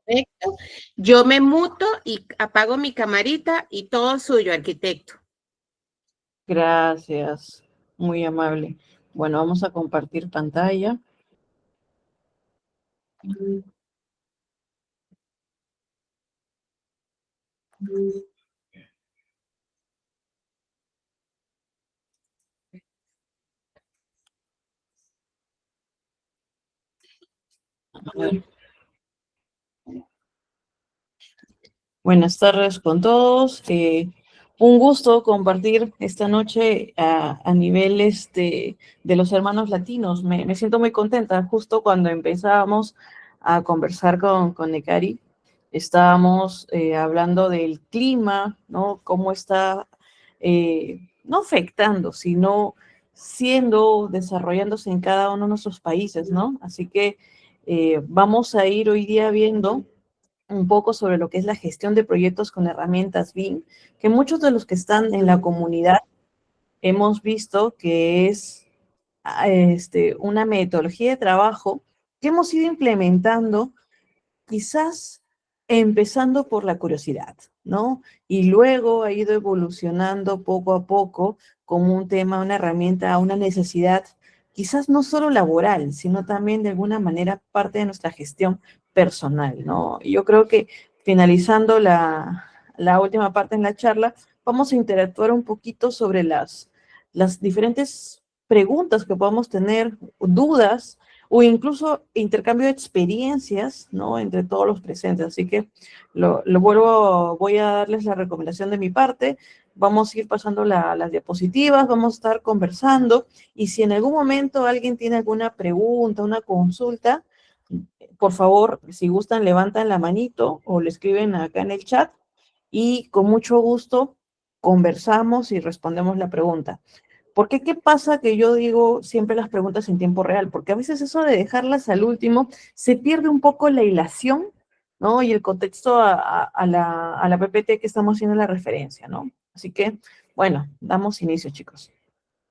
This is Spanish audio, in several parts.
Perfecto. Yo me muto y apago mi camarita y todo suyo, arquitecto. Gracias, muy amable. Bueno, vamos a compartir pantalla. A ver. Buenas tardes con todos. Un gusto compartir esta noche a nivel de los hermanos latinos. Me siento muy contenta. Justo cuando empezábamos a conversar con Nekari, estábamos hablando del clima, ¿no? Cómo está no afectando, sino desarrollándose en cada uno de nuestros países, ¿no? Así que vamos a ir hoy día viendo un poco sobre lo que es la gestión de proyectos con herramientas BIM, que muchos de los que están en la comunidad hemos visto que es una metodología de trabajo que hemos ido implementando, quizás empezando por la curiosidad, ¿no? Y luego ha ido evolucionando poco a poco como un tema, una herramienta, una necesidad, quizás no solo laboral, sino también de alguna manera parte de nuestra gestión personal, ¿no? Y yo creo que finalizando la última parte en la charla, vamos a interactuar un poquito sobre las diferentes preguntas que podamos tener, dudas, o incluso intercambio de experiencias, ¿no? Entre todos los presentes. Así que voy a darles la recomendación de mi parte. Vamos a ir pasando las diapositivas, vamos a estar conversando y si en algún momento alguien tiene alguna pregunta, una consulta, por favor, si gustan, levantan la manito o le escriben acá en el chat y con mucho gusto conversamos y respondemos la pregunta. Porque qué pasa que yo digo siempre las preguntas en tiempo real, porque a veces eso de dejarlas al último se pierde un poco la hilación, ¿no? Y el contexto a la PPT que estamos haciendo la referencia, ¿no? Así que, bueno, damos inicio, chicos.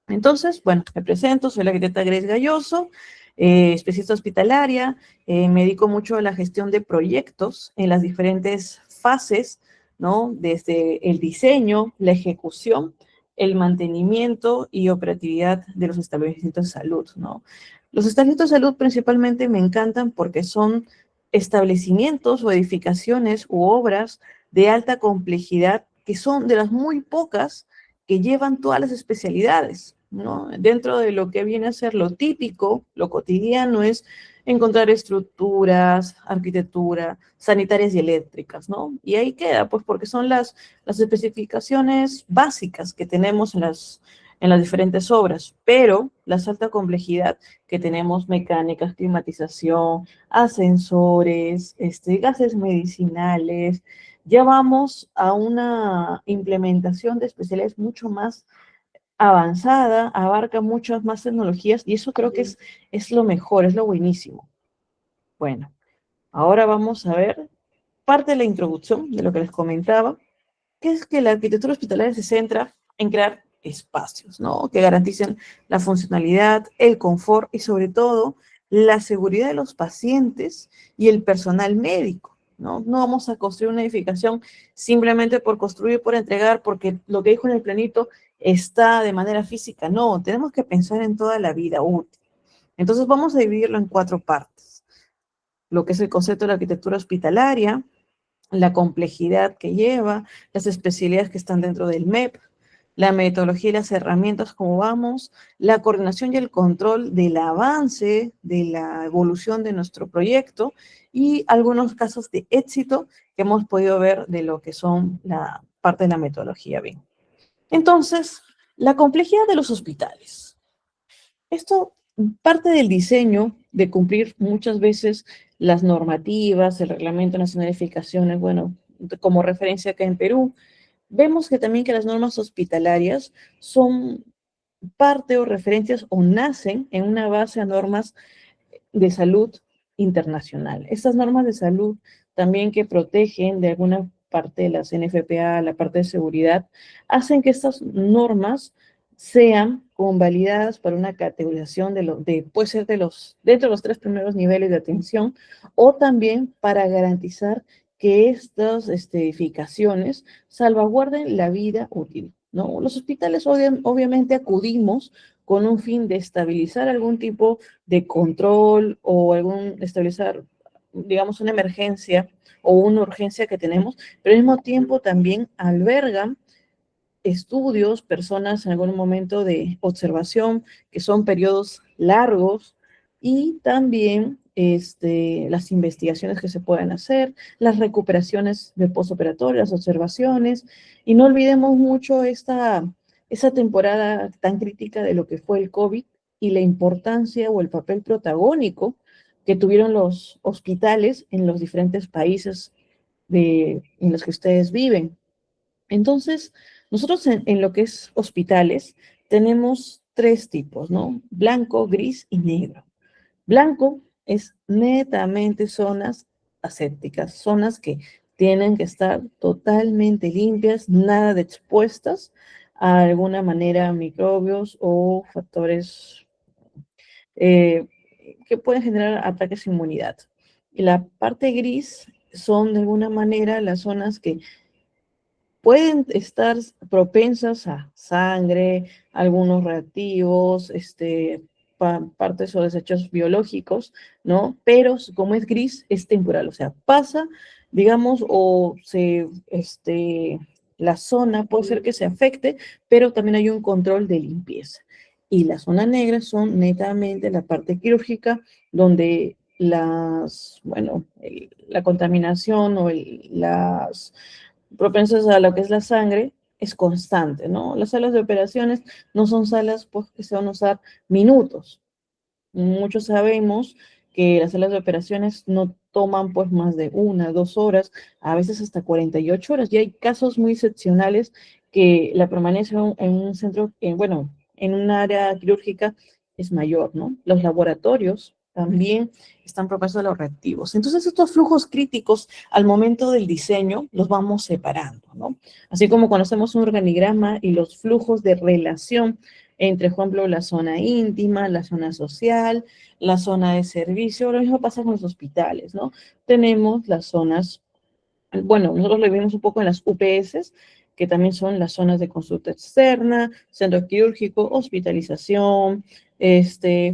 Entonces, bueno, me presento, soy la arquitecta Grace Galloso, especialista hospitalaria, me dedico mucho a la gestión de proyectos en las diferentes fases, ¿no? Desde el diseño, la ejecución, el mantenimiento y operatividad de los establecimientos de salud, ¿no? Los establecimientos de salud principalmente me encantan porque son establecimientos o edificaciones u obras de alta complejidad que son de las muy pocas que llevan todas las especialidades, ¿no? Dentro de lo que viene a ser lo típico, lo cotidiano es encontrar estructuras, arquitectura, sanitarias y eléctricas, ¿no? Y ahí queda, pues porque son las especificaciones básicas que tenemos en las diferentes obras, pero la alta complejidad que tenemos, mecánicas, climatización, ascensores, gases medicinales, ya vamos a una implementación de especialidades mucho más avanzada, abarca muchas más tecnologías y eso creo que es lo mejor, es lo buenísimo. Bueno, ahora vamos a ver parte de la introducción de lo que les comentaba, que es que la arquitectura hospitalaria se centra en crear espacios, ¿no? Que garanticen la funcionalidad, el confort y sobre todo la seguridad de los pacientes y el personal médico, ¿no? No vamos a construir una edificación simplemente por construir, por entregar, porque lo que dijo en el planito está de manera física, no, tenemos que pensar en toda la vida útil. Entonces vamos a dividirlo en 4 partes, lo que es el concepto de la arquitectura hospitalaria, la complejidad que lleva, las especialidades que están dentro del MEP, la metodología y las herramientas, cómo vamos, la coordinación y el control del avance, de la evolución de nuestro proyecto y algunos casos de éxito que hemos podido ver de lo que son la parte de la metodología BIM. Entonces, la complejidad de los hospitales. Esto parte del diseño, de cumplir muchas veces las normativas, el Reglamento Nacional de Edificaciones, bueno, como referencia acá en Perú, vemos que también que las normas hospitalarias son parte o referencias o nacen en una base a normas de salud internacional. Estas normas de salud también que protegen de alguna parte de las NFPA, la parte de seguridad, hacen que estas normas sean convalidadas para una categorización puede ser dentro de los 3 primeros niveles de atención, o también para garantizar que estas edificaciones salvaguarden la vida útil, ¿no? Los hospitales obviamente acudimos con un fin de estabilizar algún tipo de control o estabilizar, digamos, una emergencia o una urgencia que tenemos, pero al mismo tiempo también albergan estudios, personas en algún momento de observación, que son periodos largos, y también las investigaciones que se pueden hacer, las recuperaciones de postoperatorio, las observaciones, y no olvidemos mucho esa temporada tan crítica de lo que fue el COVID y la importancia o el papel protagónico que tuvieron los hospitales en los diferentes países en los que ustedes viven. Entonces, nosotros en lo que es hospitales tenemos 3 tipos, ¿no? Blanco, gris y negro. Blanco es netamente zonas asépticas, zonas que tienen que estar totalmente limpias, nada de expuestas a alguna manera microbios o factores eh, que pueden generar ataques de inmunidad. Y la parte gris son de alguna manera las zonas que pueden estar propensas a sangre, algunos reactivos, partes o desechos biológicos, ¿no? Pero como es gris, es temporal, o sea, pasa, digamos, la zona puede ser que se afecte, pero también hay un control de limpieza. Y la zona negra son netamente la parte quirúrgica, donde la contaminación o las propensas a lo que es la sangre es constante, ¿no? Las salas de operaciones no son salas pues, que se van a usar minutos. Muchos sabemos que las salas de operaciones no toman pues más de 1, 2 horas, a veces hasta 48 horas. Y hay casos muy excepcionales que la permanencia en un centro, en un área quirúrgica es mayor, ¿no? Los laboratorios también están propensos a los reactivos. Entonces, estos flujos críticos al momento del diseño los vamos separando, ¿no? Así como conocemos un organigrama y los flujos de relación entre, por ejemplo, la zona íntima, la zona social, la zona de servicio. Lo mismo pasa con los hospitales, ¿no? Tenemos las zonas, bueno, nosotros lo vimos un poco en las UPS, que también son las zonas de consulta externa, centro quirúrgico, hospitalización,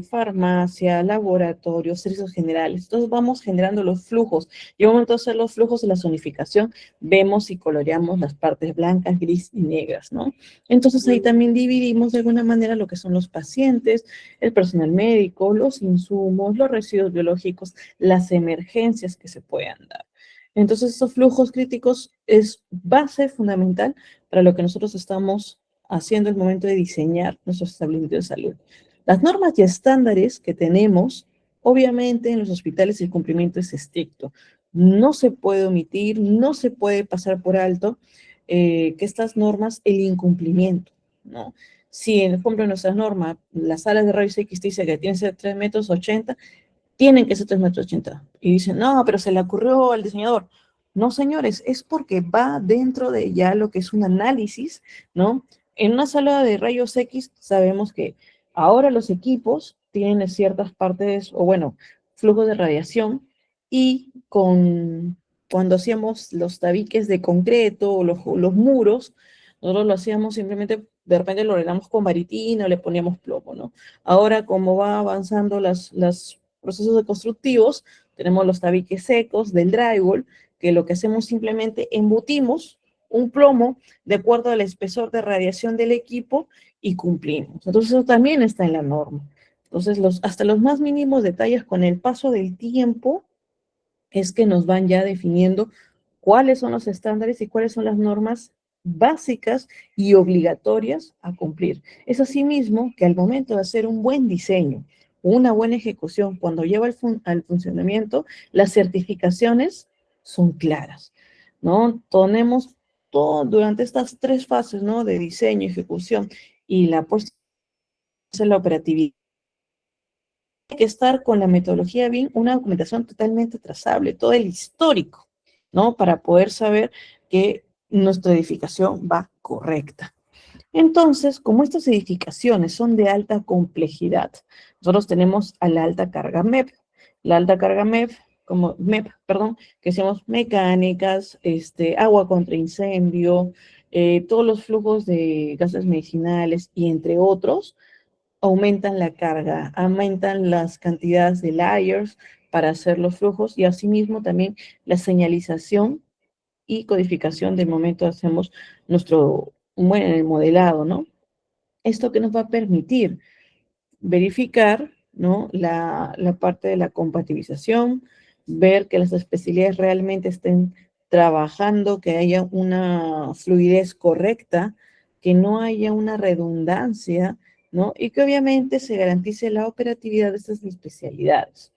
farmacia, laboratorio, servicios generales. Entonces vamos generando los flujos. Y al momento de hacer los flujos de la zonificación, vemos y coloreamos las partes blancas, gris y negras, ¿no? Entonces ahí también dividimos de alguna manera lo que son los pacientes, el personal médico, los insumos, los residuos biológicos, las emergencias que se puedan dar. Entonces, estos flujos críticos es base fundamental para lo que nosotros estamos haciendo al momento de diseñar nuestro establecimiento de salud. Las normas y estándares que tenemos, obviamente en los hospitales el cumplimiento es estricto. No se puede omitir, no se puede pasar por alto que estas normas, el incumplimiento, ¿no? Si, por ejemplo, en nuestras normas, las salas de rayos X dice que tienen que ser 3,80 m, tienen que ser 3,80 m. Y dicen, no, pero se le ocurrió al diseñador. No, señores, es porque va dentro de ya lo que es un análisis, ¿no? En una sala de rayos X sabemos que ahora los equipos tienen ciertas partes, o bueno, flujos de radiación, y cuando hacíamos los tabiques de concreto o los muros, nosotros lo hacíamos simplemente, de repente lo rellenamos con varitina o le poníamos plomo, ¿no? Ahora, como va avanzando las procesos constructivos, tenemos los tabiques secos del drywall, que lo que hacemos simplemente embutimos un plomo de acuerdo al espesor de radiación del equipo y cumplimos. Entonces eso también está en la norma. Entonces hasta los más mínimos detalles con el paso del tiempo es que nos van ya definiendo cuáles son los estándares y cuáles son las normas básicas y obligatorias a cumplir. Es asimismo que al momento de hacer un buen diseño, una buena ejecución, cuando lleva al funcionamiento, las certificaciones son claras, ¿no? Tenemos todo durante estas 3 fases, ¿no? De diseño, ejecución y la puesta en la operatividad, que estar con la metodología BIM, una documentación totalmente trazable, todo el histórico, ¿no? Para poder saber que nuestra edificación va correcta. Entonces, como estas edificaciones son de alta complejidad, nosotros tenemos a la alta carga MEP. La alta carga MEP, como MEP, perdón, que decimos mecánicas, agua contra incendio, todos los flujos de gases medicinales y entre otros, aumentan la carga, aumentan las cantidades de layers para hacer los flujos y asimismo también la señalización y codificación del momento hacemos nuestro bueno, modelado, ¿no? Esto que nos va a permitir verificar, ¿no? La parte de la compatibilización, ver que las especialidades realmente estén trabajando, que haya una fluidez correcta, que no haya una redundancia, ¿no? Y que obviamente se garantice la operatividad de estas especialidades.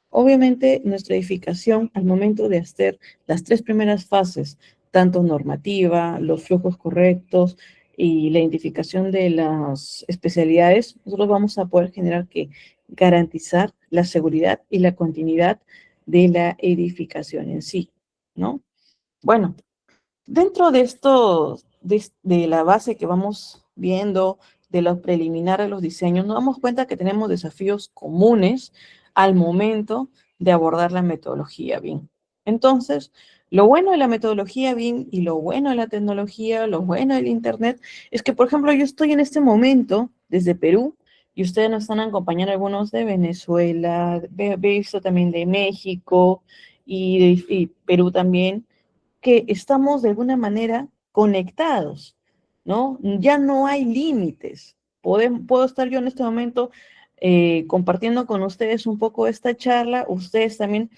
Obviamente, nuestra edificación, al momento de hacer las tres primeras fases, tanto normativa, los flujos correctos y la identificación de las especialidades, nosotros vamos a poder generar que garantizar la seguridad y la continuidad de la edificación en sí, ¿no? Bueno, dentro de esto, de la base que vamos viendo, de los preliminares de los diseños, nos damos cuenta que tenemos desafíos comunes al momento de abordar la metodología BIM. Entonces, lo bueno de la metodología BIM y lo bueno de la tecnología, lo bueno del Internet, es que, por ejemplo, yo estoy en este momento desde Perú y ustedes nos están acompañando algunos de Venezuela, he visto también de México y Perú también que estamos de alguna manera conectados, ¿no? Ya no hay límites. Puedo estar yo en este momento compartiendo con ustedes un poco esta charla, ustedes también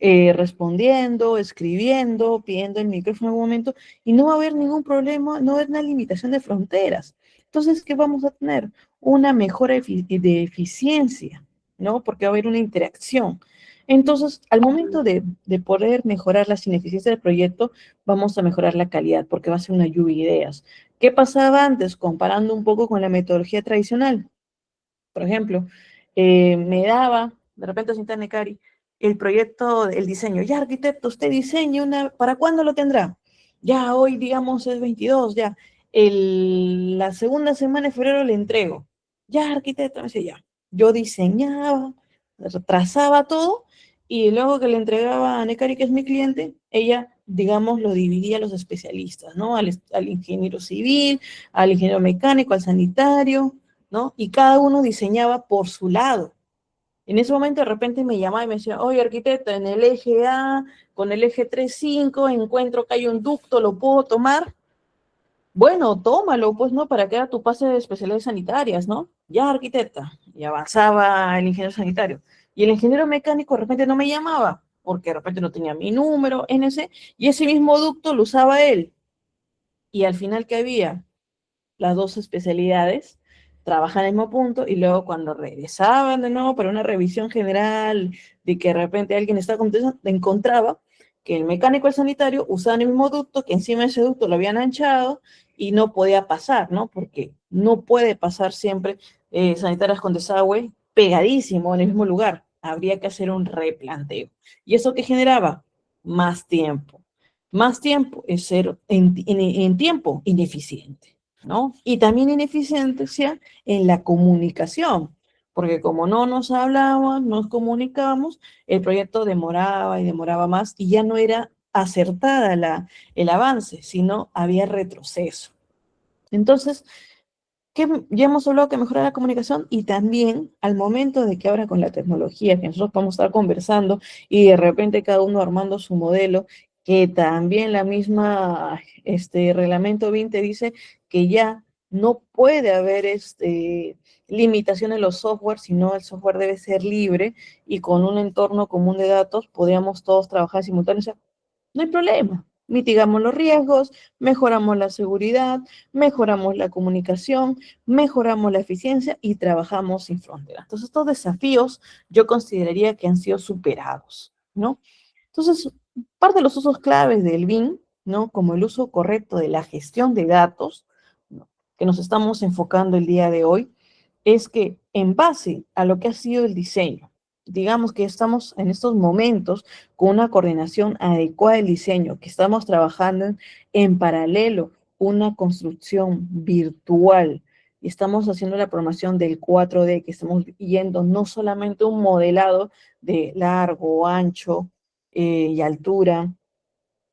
respondiendo, escribiendo, pidiendo el micrófono en algún momento, y no va a haber ningún problema, no va a haber una limitación de fronteras. Entonces, ¿qué vamos a tener? Una mejora de eficiencia, ¿no? Porque va a haber una interacción. Entonces, al momento de poder mejorar las ineficiencias del proyecto, vamos a mejorar la calidad, porque va a ser una lluvia de ideas. ¿Qué pasaba antes, comparando un poco con la metodología tradicional? Por ejemplo, me daba, de repente, sin Necari, el proyecto, el diseño. Ya, arquitecto, usted diseña una, ¿para cuándo lo tendrá? Ya, hoy, digamos, es 22, ya. La segunda semana de febrero le entrego. Ya, arquitecto, me decía, ya. Yo diseñaba, trazaba todo, y luego que le entregaba a Necari, que es mi cliente, ella, digamos, lo dividía a los especialistas, ¿no? Al ingeniero civil, al ingeniero mecánico, al sanitario, ¿no? Y cada uno diseñaba por su lado. En ese momento de repente me llamaba y me decía, oye, arquitecto, en el eje A, con el eje 3.5, encuentro que hay un ducto, ¿lo puedo tomar? Bueno, tómalo, pues, ¿no? Para que haga tu pase de especialidades sanitarias, ¿no? Ya, arquitecta. Y avanzaba el ingeniero sanitario. Y el ingeniero mecánico de repente no me llamaba, porque de repente no tenía mi número, NC, y ese mismo ducto lo usaba él. Y al final, ¿qué había? Las dos especialidades, trabajan en el mismo punto y luego cuando regresaban de nuevo para una revisión general de que de repente alguien estaba contestando, encontraba que el mecánico y el sanitario usaban el mismo ducto, que encima de ese ducto lo habían anchado y no podía pasar, ¿no? Porque no puede pasar siempre sanitarias con desagüe pegadísimo en el mismo lugar. Habría que hacer un replanteo. ¿Y eso qué generaba? Más tiempo. Más tiempo es ser en tiempo ineficiente, ¿no? Y también ineficiencia en la comunicación, porque como no nos hablábamos, nos comunicábamos, el proyecto demoraba y demoraba más y ya no era acertada el avance, sino había retroceso. Entonces, ya hemos hablado que mejorar la comunicación y también al momento de que ahora con la tecnología, que nosotros vamos a estar conversando y de repente cada uno armando su modelo, que también la misma reglamento 20 dice que ya no puede haber limitación en los software, sino el software debe ser libre y con un entorno común de datos podríamos todos trabajar simultáneamente. No hay problema. Mitigamos los riesgos, mejoramos la seguridad, mejoramos la comunicación, mejoramos la eficiencia y trabajamos sin fronteras. Entonces, estos desafíos yo consideraría que han sido superados, ¿no? Entonces, parte de los usos claves del BIM, ¿no? Como el uso correcto de la gestión de datos, ¿no? Que nos estamos enfocando el día de hoy, es que en base a lo que ha sido el diseño, digamos que estamos en estos momentos con una coordinación adecuada del diseño, que estamos trabajando en paralelo una construcción virtual y estamos haciendo la programación del 4D, que estamos yendo no solamente un modelado de largo, ancho y altura,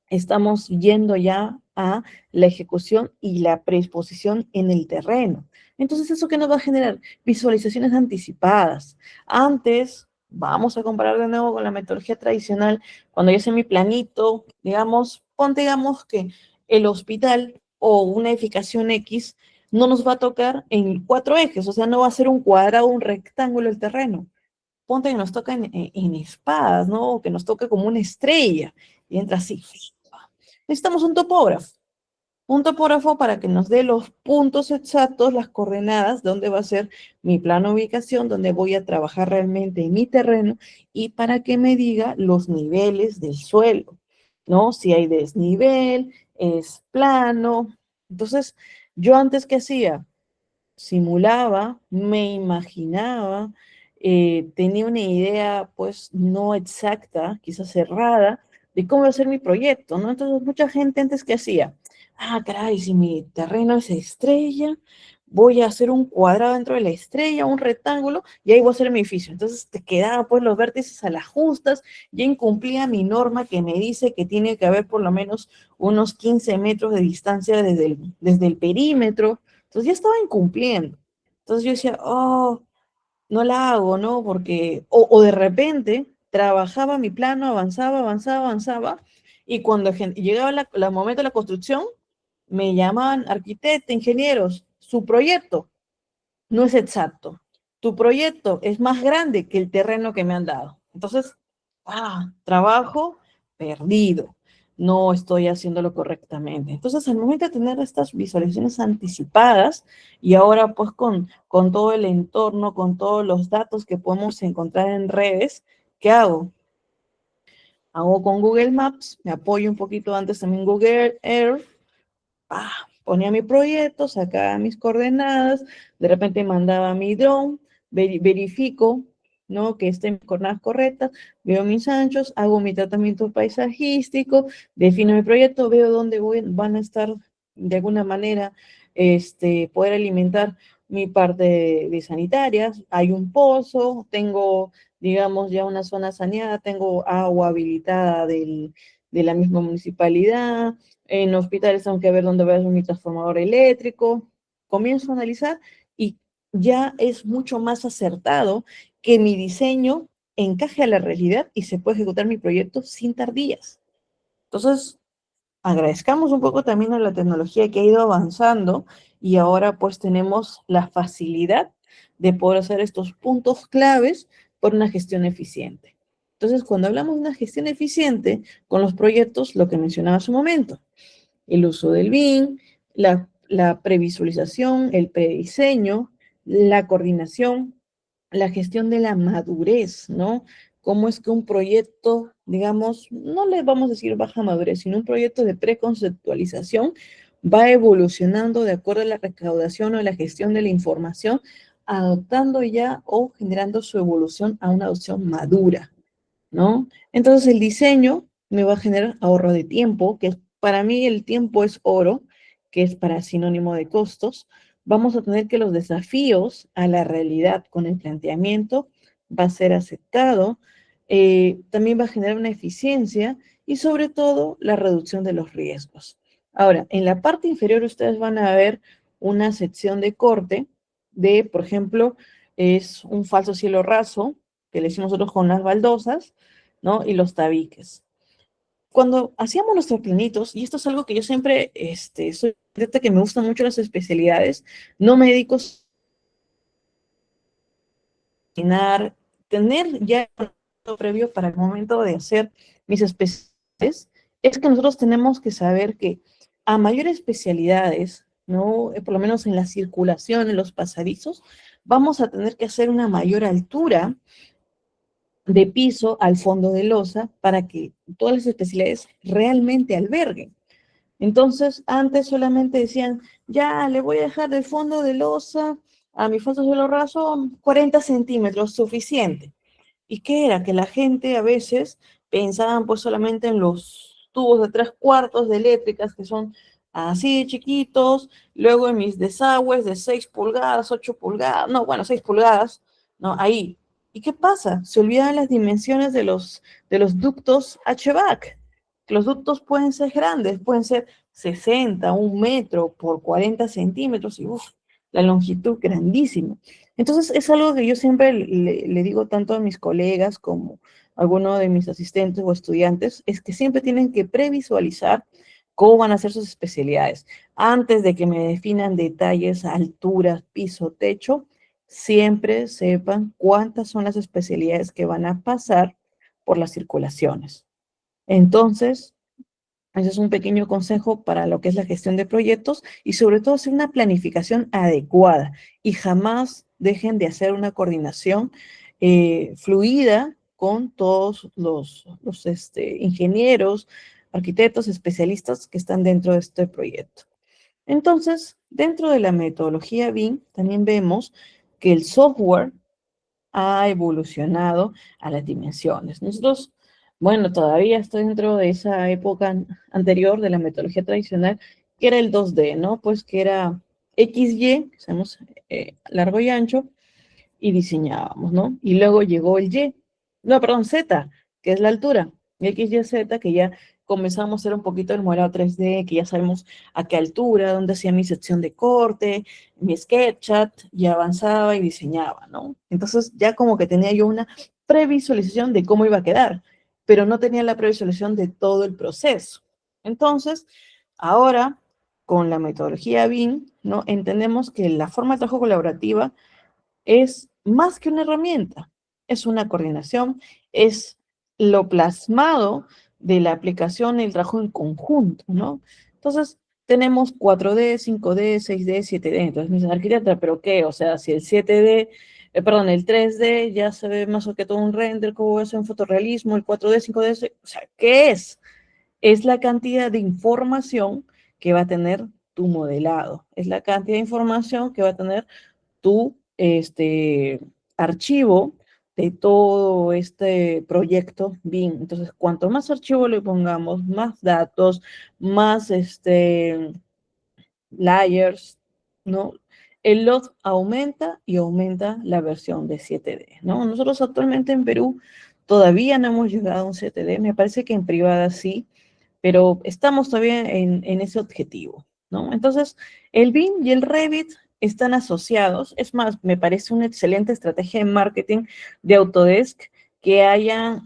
estamos yendo ya a la ejecución y la predisposición en el terreno. Entonces, ¿eso qué nos va a generar? Visualizaciones anticipadas. Antes, vamos a comparar de nuevo con la metodología tradicional, cuando yo hice mi planito, digamos, ponte, digamos que el hospital o una edificación X no nos va a tocar en 4 ejes, o sea, no va a ser un cuadrado, un rectángulo el terreno. Ponte que nos toca en espadas, ¿no? O que nos toque como una estrella y entra así. Necesitamos un topógrafo para que nos dé los puntos exactos, las coordenadas, dónde va a ser mi plano de ubicación, dónde voy a trabajar realmente en mi terreno y para que me diga los niveles del suelo, ¿no? Si hay desnivel, es plano. Entonces, yo antes, ¿qué hacía? Simulaba, me imaginaba, tenía una idea pues no exacta, quizás errada, de cómo iba a ser mi proyecto, ¿no? Entonces mucha gente antes que hacía, ah, caray, si mi terreno es estrella, voy a hacer un cuadrado dentro de la estrella, un rectángulo, y ahí voy a hacer mi edificio. Entonces te quedaba pues los vértices a las justas, ya incumplía mi norma que me dice que tiene que haber por lo menos unos 15 metros de distancia desde el perímetro, entonces ya estaba incumpliendo. Entonces yo decía, oh, no la hago, ¿no? Porque, o de repente trabajaba mi plano, avanzaba, avanzaba, avanzaba, y cuando llegaba el momento de la construcción, me llamaban arquitectos, ingenieros, su proyecto no es exacto. Tu proyecto es más grande que el terreno que me han dado. Entonces, trabajo perdido. No estoy haciéndolo correctamente. Entonces, al momento de tener estas visualizaciones anticipadas y ahora pues con todo el entorno, con todos los datos que podemos encontrar en redes, ¿qué hago? Hago con Google Maps, me apoyo un poquito antes también Google Earth, ponía mi proyecto, sacaba mis coordenadas, de repente mandaba mi drone, verifico, ¿no? Que estén coordenadas correctas, veo mis anchos, hago mi tratamiento paisajístico, defino mi proyecto, veo dónde van a estar de alguna manera, poder alimentar mi parte de sanitarias, hay un pozo, tengo, digamos, ya una zona saneada, tengo agua habilitada de la misma municipalidad, en hospitales tengo que ver dónde va a ser mi transformador eléctrico. Comienzo a analizar y ya es mucho más acertado que mi diseño encaje a la realidad y se puede ejecutar mi proyecto sin tardías. Entonces, agradezcamos un poco también a la tecnología que ha ido avanzando y ahora pues tenemos la facilidad de poder hacer estos puntos claves por una gestión eficiente. Entonces, cuando hablamos de una gestión eficiente con los proyectos, lo que mencionaba hace un momento, el uso del BIM, la previsualización, el prediseño, la coordinación, la gestión de la madurez, ¿no? Cómo es que un proyecto, digamos, no le vamos a decir baja madurez, sino un proyecto de preconceptualización va evolucionando de acuerdo a la recaudación o la gestión de la información, adoptando ya o generando su evolución a una adopción madura, ¿no? Entonces el diseño me va a generar ahorro de tiempo, que para mí el tiempo es oro, que es para sinónimo de costos. Vamos a tener que los desafíos a la realidad con el planteamiento va a ser aceptado, también va a generar una eficiencia y sobre todo la reducción de los riesgos. Ahora, en la parte inferior ustedes van a ver una sección de corte de, por ejemplo, es un falso cielo raso, que le hicimos nosotros con las baldosas, ¿no? Y los tabiques. Cuando hacíamos nuestros planitos, y esto es algo que yo siempre, soy que me gustan mucho las especialidades, no me dedico a cocinar, tener ya previo para el momento de hacer mis especialidades, es que nosotros tenemos que saber que a mayores especialidades, ¿no? Por lo menos en la circulación, en los pasadizos, vamos a tener que hacer una mayor altura de piso al fondo de losa para que todas las especialidades realmente alberguen. Entonces, antes solamente decían, ya le voy a dejar del fondo de losa a mi falso suelo raso 40 centímetros, suficiente. ¿Y qué era? Que la gente a veces pensaban pues solamente en los tubos de 3/4 de eléctricas que son así de chiquitos, luego en mis desagües de 6 pulgadas, 8 pulgadas, no, bueno, 6 pulgadas, ¿no? Ahí. ¿Y qué pasa? Se olvidan las dimensiones de los ductos HVAC. Los ductos pueden ser grandes, pueden ser 60, 1 metro por 40 centímetros, y uff, la longitud grandísima. Entonces, es algo que yo siempre le digo tanto a mis colegas como a alguno de mis asistentes o estudiantes, es que siempre tienen que previsualizar cómo van a ser sus especialidades. Antes de que me definan detalles, alturas, piso, techo, siempre sepan cuántas son las especialidades que van a pasar por las circulaciones. Entonces, ese es un pequeño consejo para lo que es la gestión de proyectos y sobre todo hacer una planificación adecuada y jamás dejen de hacer una coordinación fluida con todos los ingenieros, arquitectos, especialistas que están dentro de este proyecto. Entonces, dentro de la metodología BIM, también vemos que el software ha evolucionado a las dimensiones. Nosotros, bueno, todavía estoy dentro de esa época anterior de la metodología tradicional, que era el 2D, ¿no? Pues que era XY, sabemos, largo y ancho, y diseñábamos, ¿no? Y luego llegó el Y, no, perdón, Z, que es la altura, X, Y, Z, que ya comenzamos a hacer un poquito el modelado 3D, que ya sabemos a qué altura, dónde hacía mi sección de corte, mi SketchUp, y avanzaba y diseñaba, ¿no? Entonces ya como que tenía yo una previsualización de cómo iba a quedar, pero no tenía la previsualización de todo el proceso. Entonces, ahora, con la metodología BIM, ¿no? Entendemos que la forma de trabajo colaborativa es más que una herramienta, es una coordinación, es lo plasmado de la aplicación y el trabajo en conjunto, ¿no? Entonces, tenemos 4D, 5D, 6D, 7D. Entonces me dicen, arquitecta, ¿pero qué? O sea, si el 7D, perdón, el 3D ya se ve más o que todo un render, ¿cómo es un fotorrealismo? El 4D, 5D, o sea, ¿qué es? Es la cantidad de información que va a tener tu modelado, es la cantidad de información que va a tener tu archivo de todo este proyecto BIM. Entonces, cuanto más archivo le pongamos, más datos, más layers, ¿no? El load aumenta y aumenta la versión de 7D, ¿no? Nosotros actualmente en Perú todavía no hemos llegado a un 7D, me parece que en privada sí, pero estamos todavía en ese objetivo, ¿no? Entonces, el BIM y el Revit están asociados. Es más, me parece una excelente estrategia de marketing de Autodesk que hayan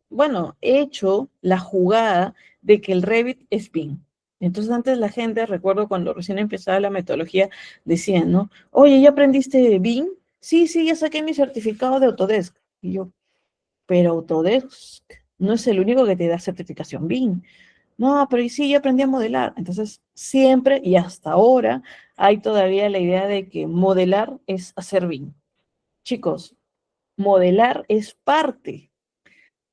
bueno, hecho la jugada de que el Revit es BIM. Entonces, antes la gente, recuerdo cuando recién empezaba la metodología, decían, ¿no? Oye, ¿ya aprendiste BIM? Sí, sí, ya saqué mi certificado de Autodesk. Y yo, pero Autodesk no es el único que te da certificación BIM. No, pero y sí, yo aprendí a modelar. Entonces, siempre y hasta ahora hay todavía la idea de que modelar es hacer BIM. Chicos, modelar es parte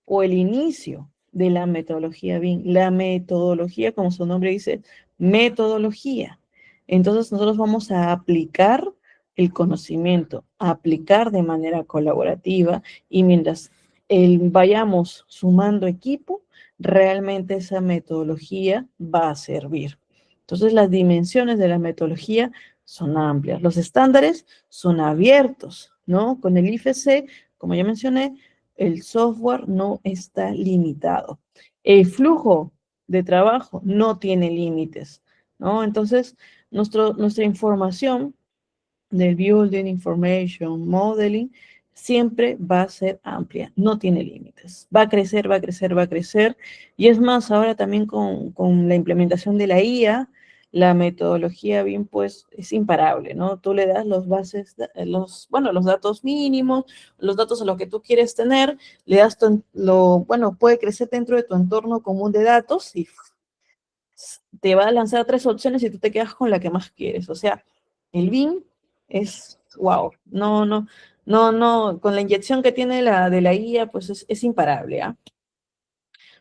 o el inicio de la metodología BIM. La metodología, como su nombre dice, metodología. Entonces, nosotros vamos a aplicar el conocimiento, a aplicar de manera colaborativa y mientras vayamos sumando equipo, realmente esa metodología va a servir. Entonces, las dimensiones de la metodología son amplias. Los estándares son abiertos, ¿no? Con el IFC, como ya mencioné, el software no está limitado. El flujo de trabajo no tiene límites, ¿no? Entonces, nuestra información del Building Information Modeling siempre va a ser amplia, no tiene límites. Va a crecer, va a crecer, va a crecer. Y es más, ahora también con la implementación de la IA, la metodología BIM pues es imparable, ¿no? Tú le das los datos mínimos, los datos a los que tú quieres tener, le das bueno, puede crecer dentro de tu entorno común de datos y te va a lanzar 3 opciones y tú te quedas con la que más quieres. O sea, el BIM es, wow, no, con la inyección que tiene de la IA, pues es imparable, ¿ah?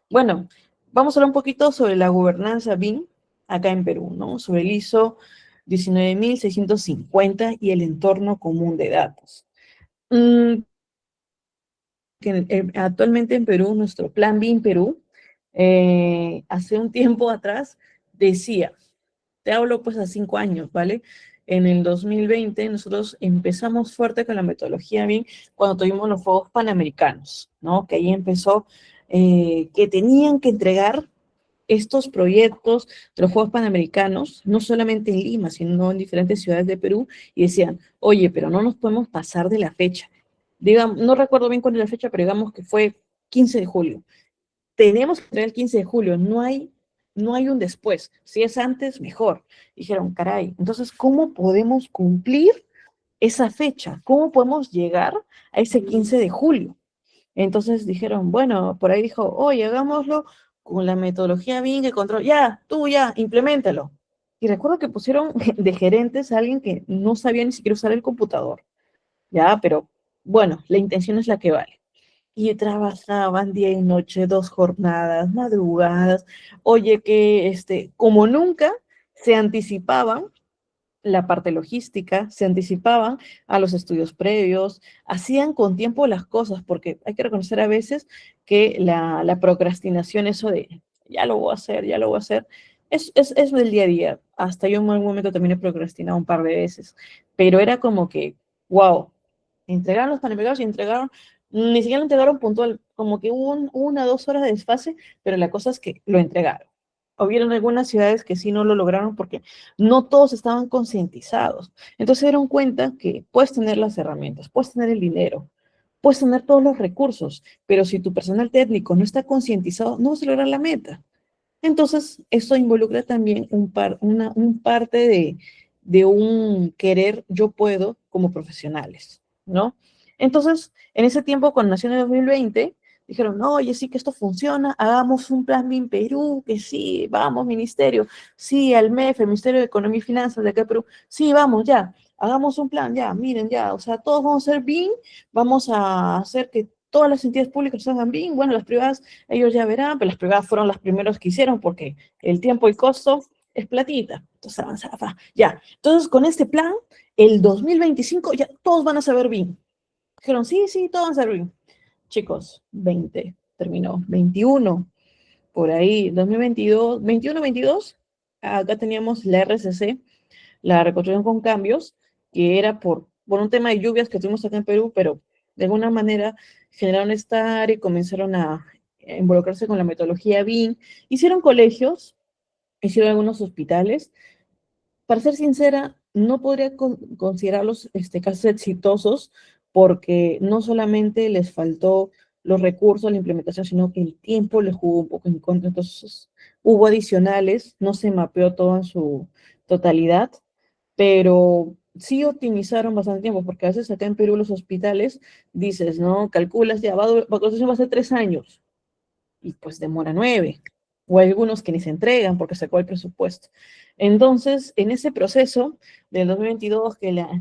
Bueno, vamos a hablar un poquito sobre la gobernanza BIM acá en Perú, ¿no? Sobre el ISO 19650 y el entorno común de datos. Actualmente en Perú, nuestro plan BIM Perú, hace un tiempo atrás, decía Te hablo pues a 5 años, ¿vale? En el 2020 nosotros empezamos fuerte con la metodología BIM cuando tuvimos los Juegos Panamericanos, ¿no? Que ahí empezó, que tenían que entregar estos proyectos de los Juegos Panamericanos, no solamente en Lima, sino en diferentes ciudades de Perú, y decían, oye, pero no nos podemos pasar de la fecha. Digamos, no recuerdo bien cuál es la fecha, pero digamos que fue 15 de julio. Tenemos que tener el 15 de julio, no hay un después. Si es antes, mejor. Dijeron, caray, entonces, ¿cómo podemos cumplir esa fecha? ¿Cómo podemos llegar a ese 15 de julio? Entonces dijeron, bueno, por ahí dijo, oye, hagámoslo con la metodología BIM que control, ya, tú ya, implementalo. Y recuerdo que pusieron de gerentes a alguien que no sabía ni siquiera usar el computador, ya, pero bueno, la intención es la que vale. Y trabajaban día y noche, 2 jornadas, madrugadas, oye, que como nunca se anticipaban la parte logística, se anticipaban a los estudios previos, hacían con tiempo las cosas, porque hay que reconocer a veces que la procrastinación, eso de ya lo voy a hacer, ya lo voy a hacer, es del día a día. Hasta yo en algún momento también he procrastinado un par de veces, pero era como que, wow, entregaron los panamericanos y entregaron, ni siquiera lo entregaron puntual, como que hubo 1 o 2 horas de desfase, pero la cosa es que lo entregaron. Hubieron algunas ciudades que sí no lo lograron porque no todos estaban concientizados. Entonces se dieron cuenta que puedes tener las herramientas, puedes tener el dinero, puedes tener todos los recursos, pero si tu personal técnico no está concientizado, no vas a lograr la meta. Entonces, esto involucra también un parte de un querer yo puedo como profesionales, ¿no? Entonces, en ese tiempo, cuando nació en el 2020, dijeron, no, oye, sí que esto funciona, hagamos un plan BIM Perú, que sí, vamos, ministerio, sí, al MEF, el Ministerio de Economía y Finanzas de acá de Perú, sí, vamos, ya, hagamos un plan, ya, miren, ya, o sea, todos vamos a ser BIM, vamos a hacer que todas las entidades públicas hagan BIM, bueno, las privadas ellos ya verán, pero las privadas fueron las primeros que hicieron porque el tiempo y costo es platita. Entonces avanzaba, ya. Entonces con este plan, el 2025 ya todos van a saber BIM. Dijeron, sí, sí, todos van a saber BIM. Chicos, 20, terminó, 21, por ahí, 2022, 21, 22, acá teníamos la RCC, la reconstrucción con cambios, que era por un tema de lluvias que tuvimos acá en Perú, pero de alguna manera generaron esta área y comenzaron a involucrarse con la metodología BIM. Hicieron colegios, hicieron algunos hospitales. Para ser sincera, no podría considerarlos casos exitosos porque no solamente les faltó los recursos, la implementación, sino que el tiempo les jugó un poco en contra. Entonces, hubo adicionales, no se mapeó todo en su totalidad, pero sí optimizaron bastante tiempo, porque a veces acá en Perú los hospitales, dices, ¿no? Calculas, ya, la construcción va a ser 3 años, y pues demora 9, o hay algunos que ni se entregan porque se acabó el presupuesto. Entonces, en ese proceso del 2022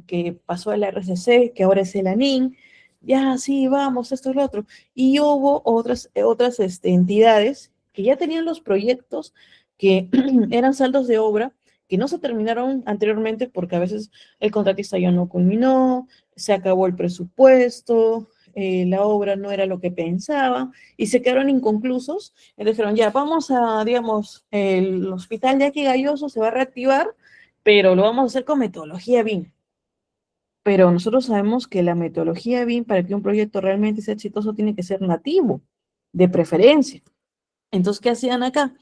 que pasó a la RCC, que ahora es el ANIN, ya, sí, vamos, esto y lo otro, y hubo otras entidades que ya tenían los proyectos que eran saldos de obra, que no se terminaron anteriormente porque a veces el contratista ya no culminó, se acabó el presupuesto, la obra no era lo que pensaba y se quedaron inconclusos. Entonces dijeron, ya, vamos a, digamos, el hospital de aquí Galloso se va a reactivar, pero lo vamos a hacer con metodología BIM. Pero nosotros sabemos que la metodología BIM para que un proyecto realmente sea exitoso tiene que ser nativo, de preferencia. Entonces, ¿qué hacían acá?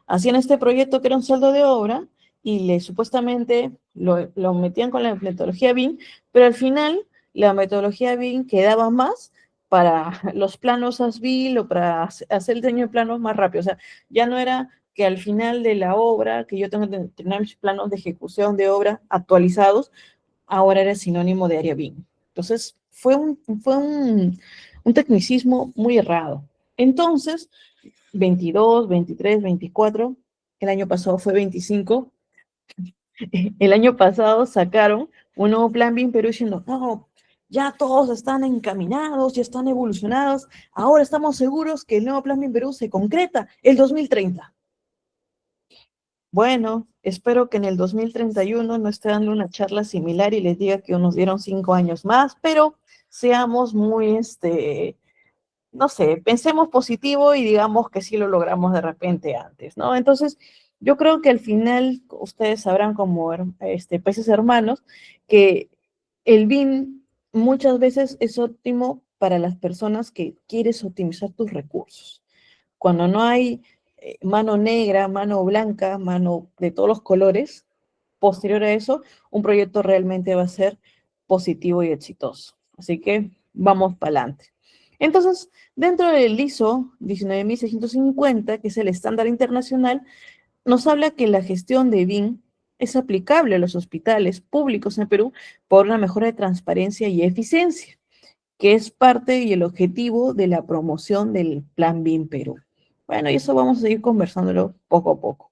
Hacían este proyecto que era un saldo de obra y supuestamente lo metían con la metodología BIM, pero al final la metodología BIM quedaba más para los planos ASBIL o para hacer el diseño de planos más rápido. O sea, ya no era que al final de la obra, que yo tengo que tener mis planos de ejecución de obra actualizados, ahora era sinónimo de área BIM. Entonces, fue un tecnicismo muy errado. Entonces, 22, 23, 24, el año pasado fue 25, el año pasado sacaron un nuevo plan BIM Perú diciendo, no, ya todos están encaminados, ya están evolucionados, ahora estamos seguros que el nuevo plan BIM Perú se concreta el 2030. Bueno, espero que en el 2031 no esté dando una charla similar y les diga que nos dieron 5 años más, pero seamos muy, no sé, pensemos positivo y digamos que sí lo logramos de repente antes, ¿no? Entonces, Yo creo que al final ustedes sabrán como países hermanos que el BIM muchas veces es óptimo para las personas que quieres optimizar tus recursos. Cuando no hay mano negra, mano blanca, mano de todos los colores, posterior a eso, un proyecto realmente va a ser positivo y exitoso. Así que vamos para adelante. Entonces, dentro del ISO 19650, que es el estándar internacional, nos habla que la gestión de BIM es aplicable a los hospitales públicos en Perú por una mejora de transparencia y eficiencia, que es parte y el objetivo de la promoción del Plan BIM Perú. Bueno, y eso vamos a seguir conversándolo poco a poco.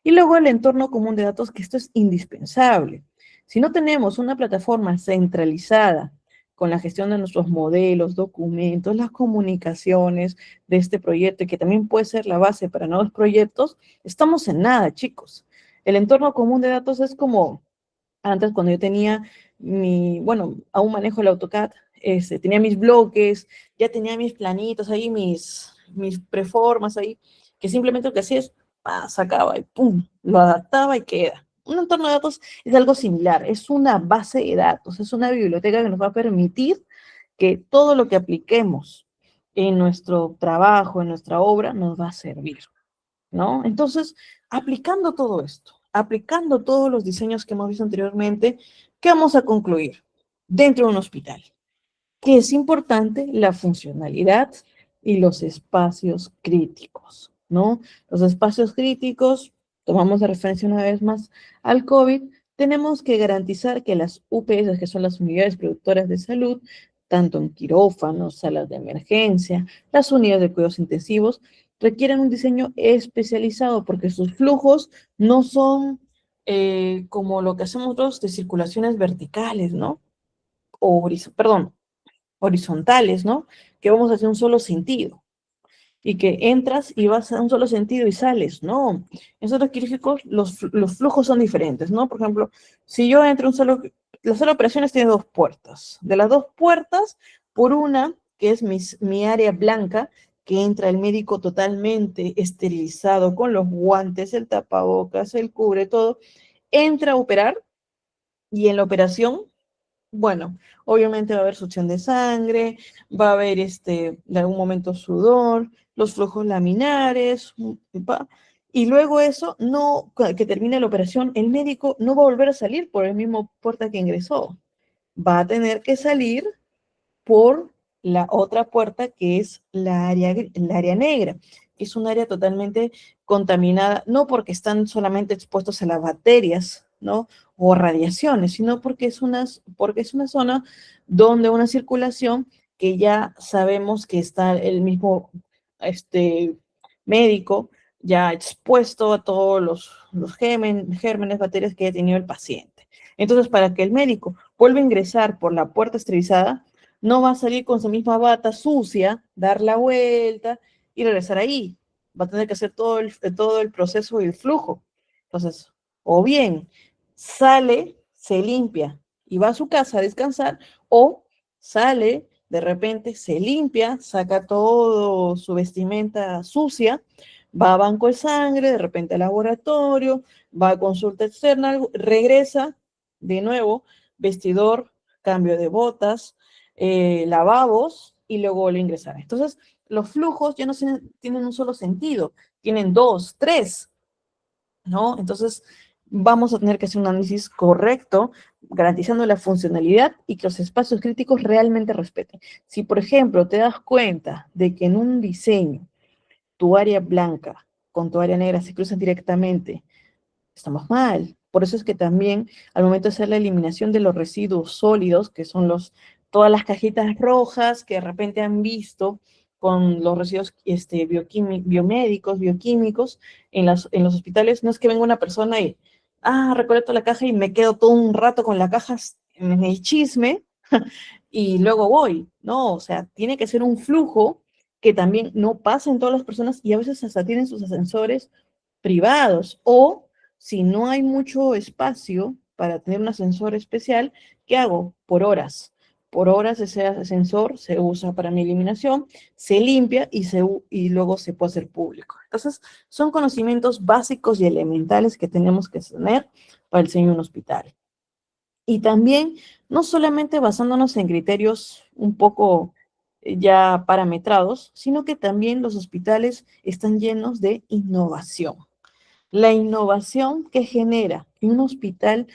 Y luego el entorno común de datos, que esto es indispensable. Si no tenemos una plataforma centralizada con la gestión de nuestros modelos, documentos, las comunicaciones de este proyecto, y que también puede ser la base para nuevos proyectos, estamos en nada, chicos. El entorno común de datos es como antes, cuando yo tenía bueno, aún manejo el AutoCAD, tenía mis bloques, ya tenía mis planitos ahí, mis preformas ahí, que simplemente lo que hacía es, sacaba y pum, lo adaptaba y queda. Un entorno de datos es algo similar, es una base de datos, es una biblioteca que nos va a permitir que todo lo que apliquemos en nuestro trabajo, en nuestra obra, nos va a servir, ¿no? Entonces, aplicando todo esto, aplicando todos los diseños que hemos visto anteriormente, ¿qué vamos a concluir? Dentro de un hospital, que es importante la funcionalidad y los espacios críticos, ¿no? Los espacios críticos, tomamos de referencia una vez más al COVID, tenemos que garantizar que las UPS, que son las unidades productoras de salud, tanto en quirófanos, salas de emergencia, las unidades de cuidados intensivos, requieren un diseño especializado porque sus flujos no son como lo que hacemos nosotros de circulaciones verticales, ¿no? Perdón, horizontales, ¿no? Que vamos hacia un solo sentido y que entras y vas a un solo sentido y sales, no. En centros quirúrgicos los flujos son diferentes, ¿no? Por ejemplo, si yo entro en la sala de operaciones tiene dos puertas. De las dos puertas, por una, que es mi área blanca, que entra el médico totalmente esterilizado, con los guantes, el tapabocas, el cubre, todo, entra a operar y en la operación bueno, obviamente va a haber succión de sangre, va a haber en algún momento sudor, los flujos laminares, y luego eso, que termine la operación, el médico no va a volver a salir por el mismo puerta que ingresó. Va a tener que salir por la otra puerta que es el área negra, que es un área totalmente contaminada, no porque están solamente expuestos a las bacterias, ¿no? O radiaciones, sino porque es una zona donde una circulación que ya sabemos que está el mismo médico ya expuesto a todos los gérmenes, bacterias que haya tenido el paciente. Entonces, para que el médico vuelva a ingresar por la puerta esterilizada, no va a salir con su misma bata sucia, dar la vuelta y regresar ahí. Va a tener que hacer todo el proceso y el flujo. Entonces, o bien sale, se limpia y va a su casa a descansar, o sale, de repente se limpia, saca todo su vestimenta sucia, va a banco de sangre, de repente al laboratorio, va a consulta externa, regresa de nuevo, vestidor, cambio de botas, lavabos y luego le ingresar. Entonces, los flujos ya no tienen un solo sentido, tienen dos, tres, ¿no? Entonces, vamos a tener que hacer un análisis correcto, garantizando la funcionalidad y que los espacios críticos realmente respeten. Si, por ejemplo, te das cuenta de que en un diseño tu área blanca con tu área negra se cruzan directamente, estamos mal. Por eso es que también al momento de hacer la eliminación de los residuos sólidos, que son todas las cajitas rojas que de repente han visto con los residuos biomédicos, bioquímicos, en los hospitales, no es que venga una persona y, recolecto la caja y me quedo todo un rato con la caja en el chisme y luego voy, ¿no? O sea, tiene que ser un flujo que también no pasa en todas las personas y a veces hasta tienen sus ascensores privados o si no hay mucho espacio para tener un ascensor especial, ¿qué hago? Por horas. Por horas ese ascensor se usa para mi eliminación, se limpia y luego se puede hacer público. Entonces, son conocimientos básicos y elementales que tenemos que tener para el diseño de un hospital. Y también, no solamente basándonos en criterios un poco ya parametrados, sino que también los hospitales están llenos de innovación. La innovación que genera en un hospital,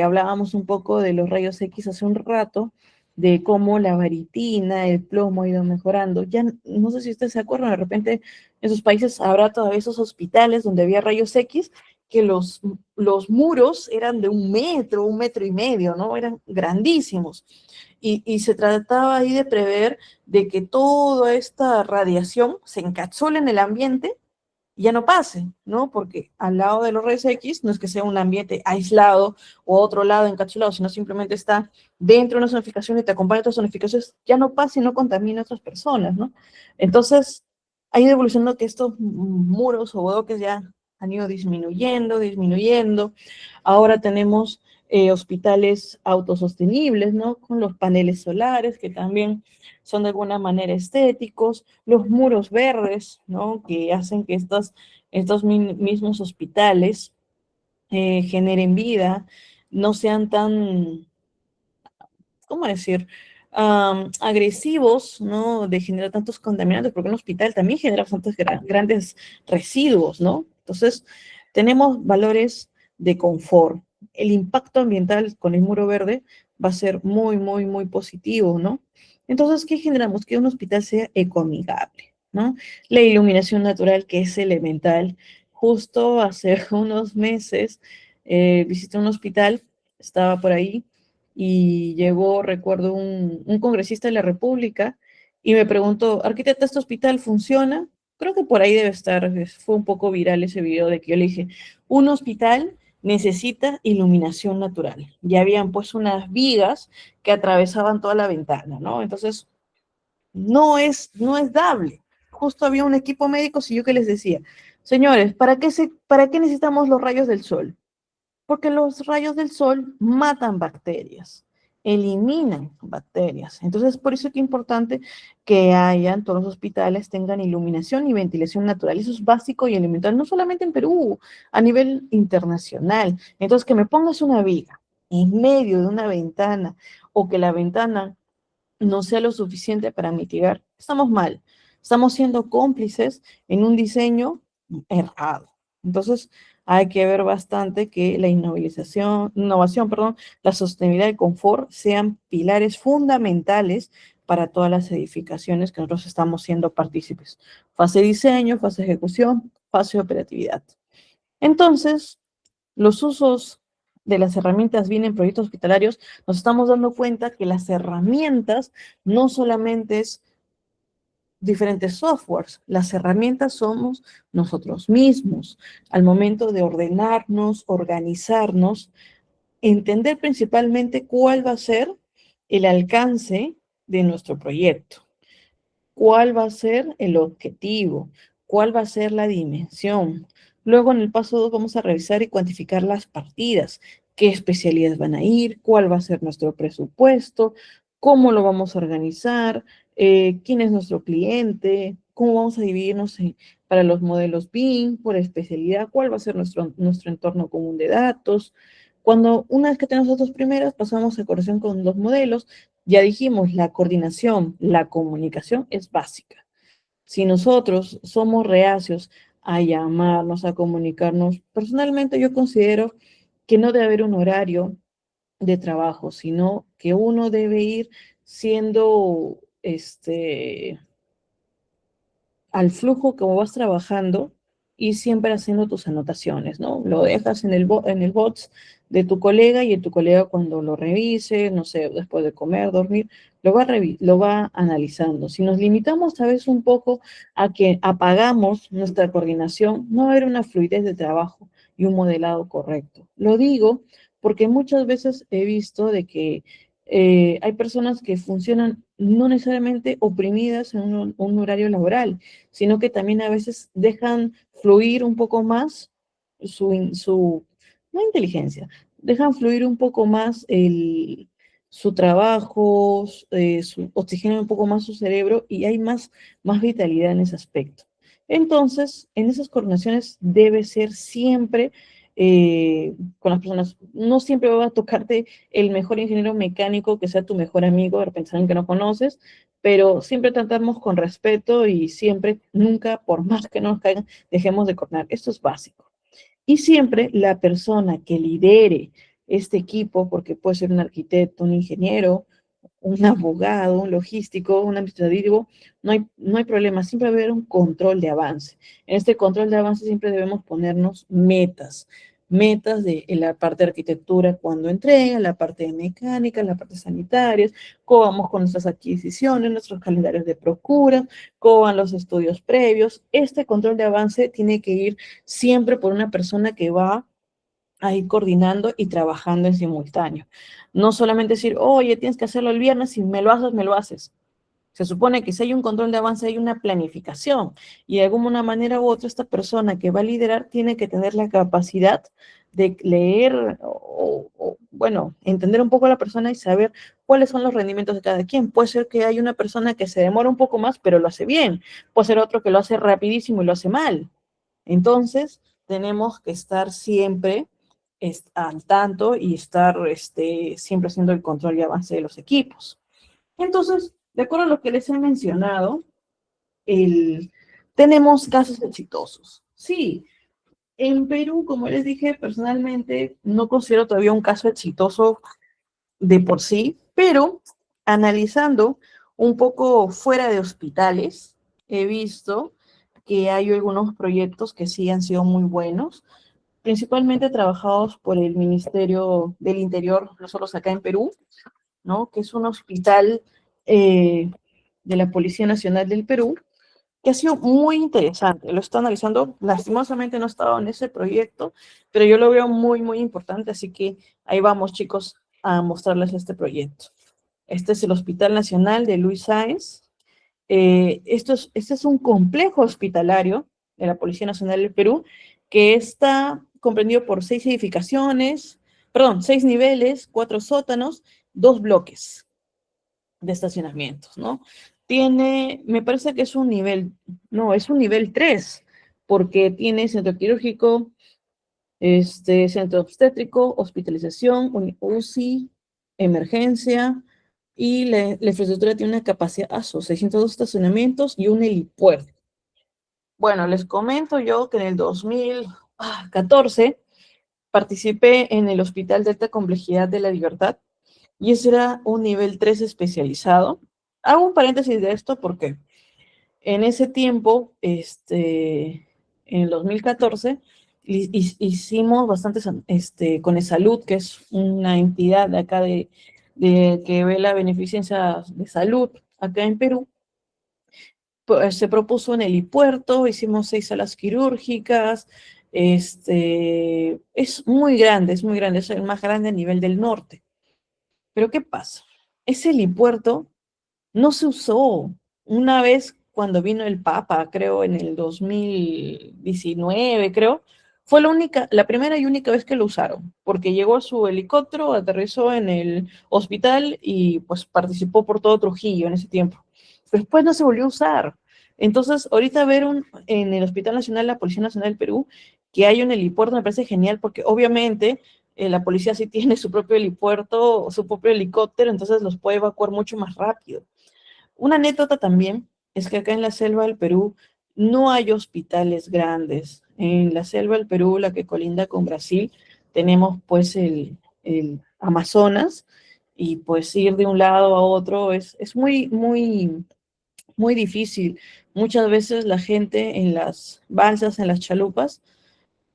hablábamos un poco de los rayos X hace un rato, de cómo la baritina, el plomo ha ido mejorando. Ya no sé si ustedes se acuerdan, de repente en sus países habrá todavía esos hospitales donde había rayos X, que los muros eran de 1 metro, 1 metro y medio, ¿no? Eran grandísimos. Y se trataba ahí de prever de que toda esta radiación se encapsule en el ambiente y ya no pase, ¿no? Porque al lado de los rayos X no es que sea un ambiente aislado o otro lado encapsulado, sino simplemente está dentro de una zonificación y te acompaña a otras zonificaciones, ya no pasa y no contamina a otras personas, ¿no? Entonces, ha ido evolucionando que estos muros o bloques ya han ido disminuyendo, disminuyendo. Ahora tenemos hospitales autosostenibles, ¿no? Con los paneles solares que también son de alguna manera estéticos, los muros verdes, ¿no? Que hacen que estos mismos hospitales generen vida, no sean tan, ¿cómo decir? Agresivos, ¿no? De generar tantos contaminantes, porque un hospital también genera bastantes grandes residuos, ¿no? Entonces, tenemos valores de confort. El impacto ambiental con el muro verde va a ser muy, muy, muy positivo, ¿no? Entonces, ¿qué generamos? Que un hospital sea ecoamigable, ¿no? La iluminación natural, que es elemental. Justo hace unos meses visité un hospital, estaba por ahí, y llegó, recuerdo, un congresista de la República y me preguntó, arquitecta, ¿este hospital funciona? Creo que por ahí debe estar, fue un poco viral ese video de que yo le dije, un hospital necesita iluminación natural. Ya habían puesto unas vigas que atravesaban toda la ventana, ¿no? Entonces, no es dable. Justo había un equipo médico y yo que les decía, señores, ¿para qué necesitamos los rayos del sol? Porque los rayos del sol matan bacterias, eliminan bacterias. Entonces, por eso es que es importante que hayan, todos los hospitales tengan iluminación y ventilación natural. Eso es básico y elemental, no solamente en Perú, a nivel internacional. Entonces, que me pongas una viga en medio de una ventana o que la ventana no sea lo suficiente para mitigar, estamos mal. Estamos siendo cómplices en un diseño errado. Entonces, hay que ver bastante que la innovación, perdón, la sostenibilidad y el confort sean pilares fundamentales para todas las edificaciones que nosotros estamos siendo partícipes. Fase de diseño, fase de ejecución, fase de operatividad. Entonces, los usos de las herramientas bien en proyectos hospitalarios, nos estamos dando cuenta que las herramientas no solamente es diferentes softwares, las herramientas somos nosotros mismos. Al momento de ordenarnos, organizarnos, entender principalmente cuál va a ser el alcance de nuestro proyecto, cuál va a ser el objetivo, cuál va a ser la dimensión. Luego en el paso 2 vamos a revisar y cuantificar las partidas, qué especialidades van a ir, cuál va a ser nuestro presupuesto, cómo lo vamos a organizar, quién es nuestro cliente, cómo vamos a dividirnos para los modelos BIM, por especialidad, cuál va a ser nuestro entorno común de datos. Cuando una vez que tenemos las dos primeras, pasamos a coordinación con los modelos. Ya dijimos, la coordinación, la comunicación es básica. Si nosotros somos reacios a llamarnos, a comunicarnos, personalmente yo considero que no debe haber un horario de trabajo, sino que uno debe ir siendo, al flujo como vas trabajando y siempre haciendo tus anotaciones, ¿no? Lo dejas en el box de tu colega y tu colega cuando lo revise, no sé, después de comer, dormir, lo va analizando. Si nos limitamos a veces un poco a que apagamos nuestra coordinación, no va a haber una fluidez de trabajo y un modelado correcto. Lo digo porque muchas veces he visto de que hay personas que funcionan no necesariamente oprimidas en un horario laboral, sino que también a veces dejan fluir un poco más su no inteligencia, dejan fluir un poco más su trabajo, oxigena un poco más su cerebro y hay más vitalidad en ese aspecto. Entonces, en esas coordinaciones debe ser siempre con las personas. No siempre va a tocarte el mejor ingeniero mecánico que sea tu mejor amigo, de repente alguien que no conoces, pero siempre tratamos con respeto y siempre, nunca, por más que nos caigan, dejemos de coordinar. Esto es básico. Y siempre la persona que lidere este equipo, porque puede ser un arquitecto, un ingeniero, un abogado, un logístico, un administrativo, no hay problema, siempre va a haber un control de avance. En este control de avance siempre debemos ponernos metas de en la parte de arquitectura cuando entrega, la parte de mecánica, la parte sanitaria, cómo vamos con nuestras adquisiciones, nuestros calendarios de procura, cómo van los estudios previos. Este control de avance tiene que ir siempre por una persona que va a ir coordinando y trabajando en simultáneo. No solamente decir, oye, tienes que hacerlo el viernes, si me lo haces, me lo haces. Se supone que si hay un control de avance, hay una planificación y de alguna manera u otra esta persona que va a liderar tiene que tener la capacidad de leer bueno, entender un poco a la persona y saber cuáles son los rendimientos de cada quien. Puede ser que hay una persona que se demora un poco más, pero lo hace bien. Puede ser otro que lo hace rapidísimo y lo hace mal. Entonces, tenemos que estar siempre al tanto y estar siempre haciendo el control y avance de los equipos. Entonces, de acuerdo a lo que les he mencionado, tenemos casos exitosos. Sí, en Perú, como les dije, personalmente no considero todavía un caso exitoso de por sí, pero analizando un poco fuera de hospitales, he visto que hay algunos proyectos que sí han sido muy buenos, principalmente trabajados por el Ministerio del Interior, nosotros acá en Perú, ¿no? Que es un hospital de la Policía Nacional del Perú, que ha sido muy interesante. Lo está analizando, lastimosamente no he estado en ese proyecto, pero yo lo veo muy, muy importante, así que ahí vamos, chicos, a mostrarles este proyecto. Este es el Hospital Nacional de Luis Sáenz. Este es un complejo hospitalario de la Policía Nacional del Perú que está comprendido por 6 edificaciones, perdón, 6 niveles, 4 sótanos, 2 bloques de estacionamientos, ¿no? Tiene, me parece que es un nivel, no, es un nivel 3, porque tiene centro quirúrgico, centro obstétrico, hospitalización, UCI, emergencia, y la infraestructura tiene una capacidad, 602 estacionamientos y un helipuerto. Bueno, les comento yo que en el 2014 participé en el Hospital de Alta Complejidad de la Libertad, y ese era un nivel 3 especializado. Hago un paréntesis de esto porque en ese tiempo, en el 2014, hicimos bastantes, con Esalud, que es una entidad de acá que ve la beneficencia de salud acá en Perú. Pues, se propuso en el helipuerto, hicimos 6 salas quirúrgicas, es muy grande, es el más grande a nivel del norte. Pero ¿qué pasa? Ese helipuerto no se usó. Una vez cuando vino el Papa, creo en el 2019, creo, fue la primera y única vez que lo usaron, porque llegó su helicóptero, aterrizó en el hospital y pues participó por todo Trujillo en ese tiempo. Pero después no se volvió a usar. Entonces, ahorita ver en el Hospital Nacional, la Policía Nacional del Perú, que hay un helipuerto me parece genial, porque obviamente la policía sí tiene su propio helipuerto, su propio helicóptero, entonces los puede evacuar mucho más rápido. Una anécdota también es que acá en la selva del Perú no hay hospitales grandes. En la selva del Perú, la que colinda con Brasil, tenemos pues el Amazonas, y pues ir de un lado a otro es muy, muy, muy difícil. Muchas veces la gente en las balsas, en las chalupas,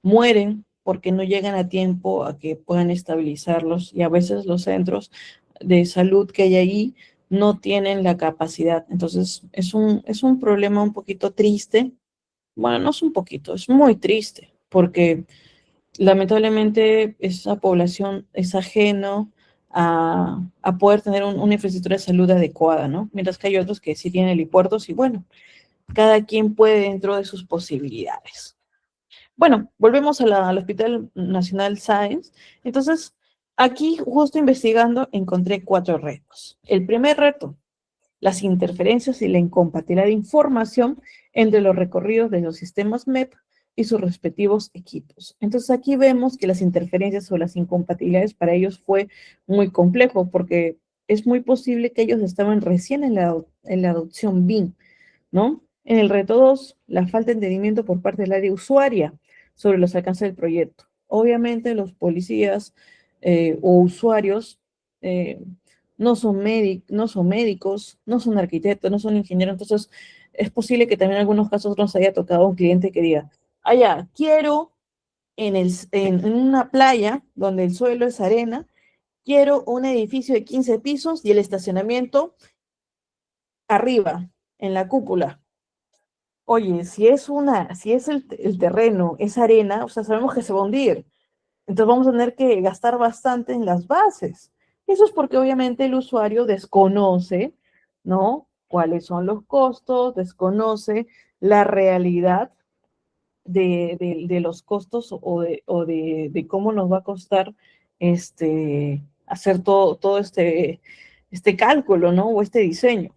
mueren porque no llegan a tiempo a que puedan estabilizarlos, y a veces los centros de salud que hay ahí no tienen la capacidad. Entonces, es un problema un poquito triste. Bueno, no es un poquito, es muy triste, porque lamentablemente esa población es ajeno a poder tener una infraestructura de salud adecuada, ¿no? Mientras que hay otros que sí tienen helipuertos y bueno, cada quien puede dentro de sus posibilidades. Bueno, volvemos al Hospital Nacional Sáenz. Entonces, Aquí, justo investigando, encontré 4 retos. El primer reto, las interferencias y la incompatibilidad de información entre los recorridos de los sistemas MEP y sus respectivos equipos. Entonces aquí vemos que las interferencias o las incompatibilidades para ellos fue muy complejo porque es muy posible que ellos estaban recién en la adopción BIM, ¿no? En el reto 2, la falta de entendimiento por parte del área usuaria sobre los alcances del proyecto. Obviamente los policías o usuarios eh, no son médicos, no son arquitectos, no son ingenieros, entonces es posible que también en algunos casos nos haya tocado un cliente que diga, ah, ya, quiero en una playa donde el suelo es arena, quiero un edificio de 15 pisos y el estacionamiento arriba, en la cúpula. Oye, si es el terreno, es arena, o sea, sabemos que se va a hundir. Entonces vamos a tener que gastar bastante en las bases. Eso es porque obviamente el usuario desconoce, ¿no? Cuáles son los costos, desconoce la realidad de los costos de cómo nos va a costar hacer todo este cálculo, ¿no? O este diseño.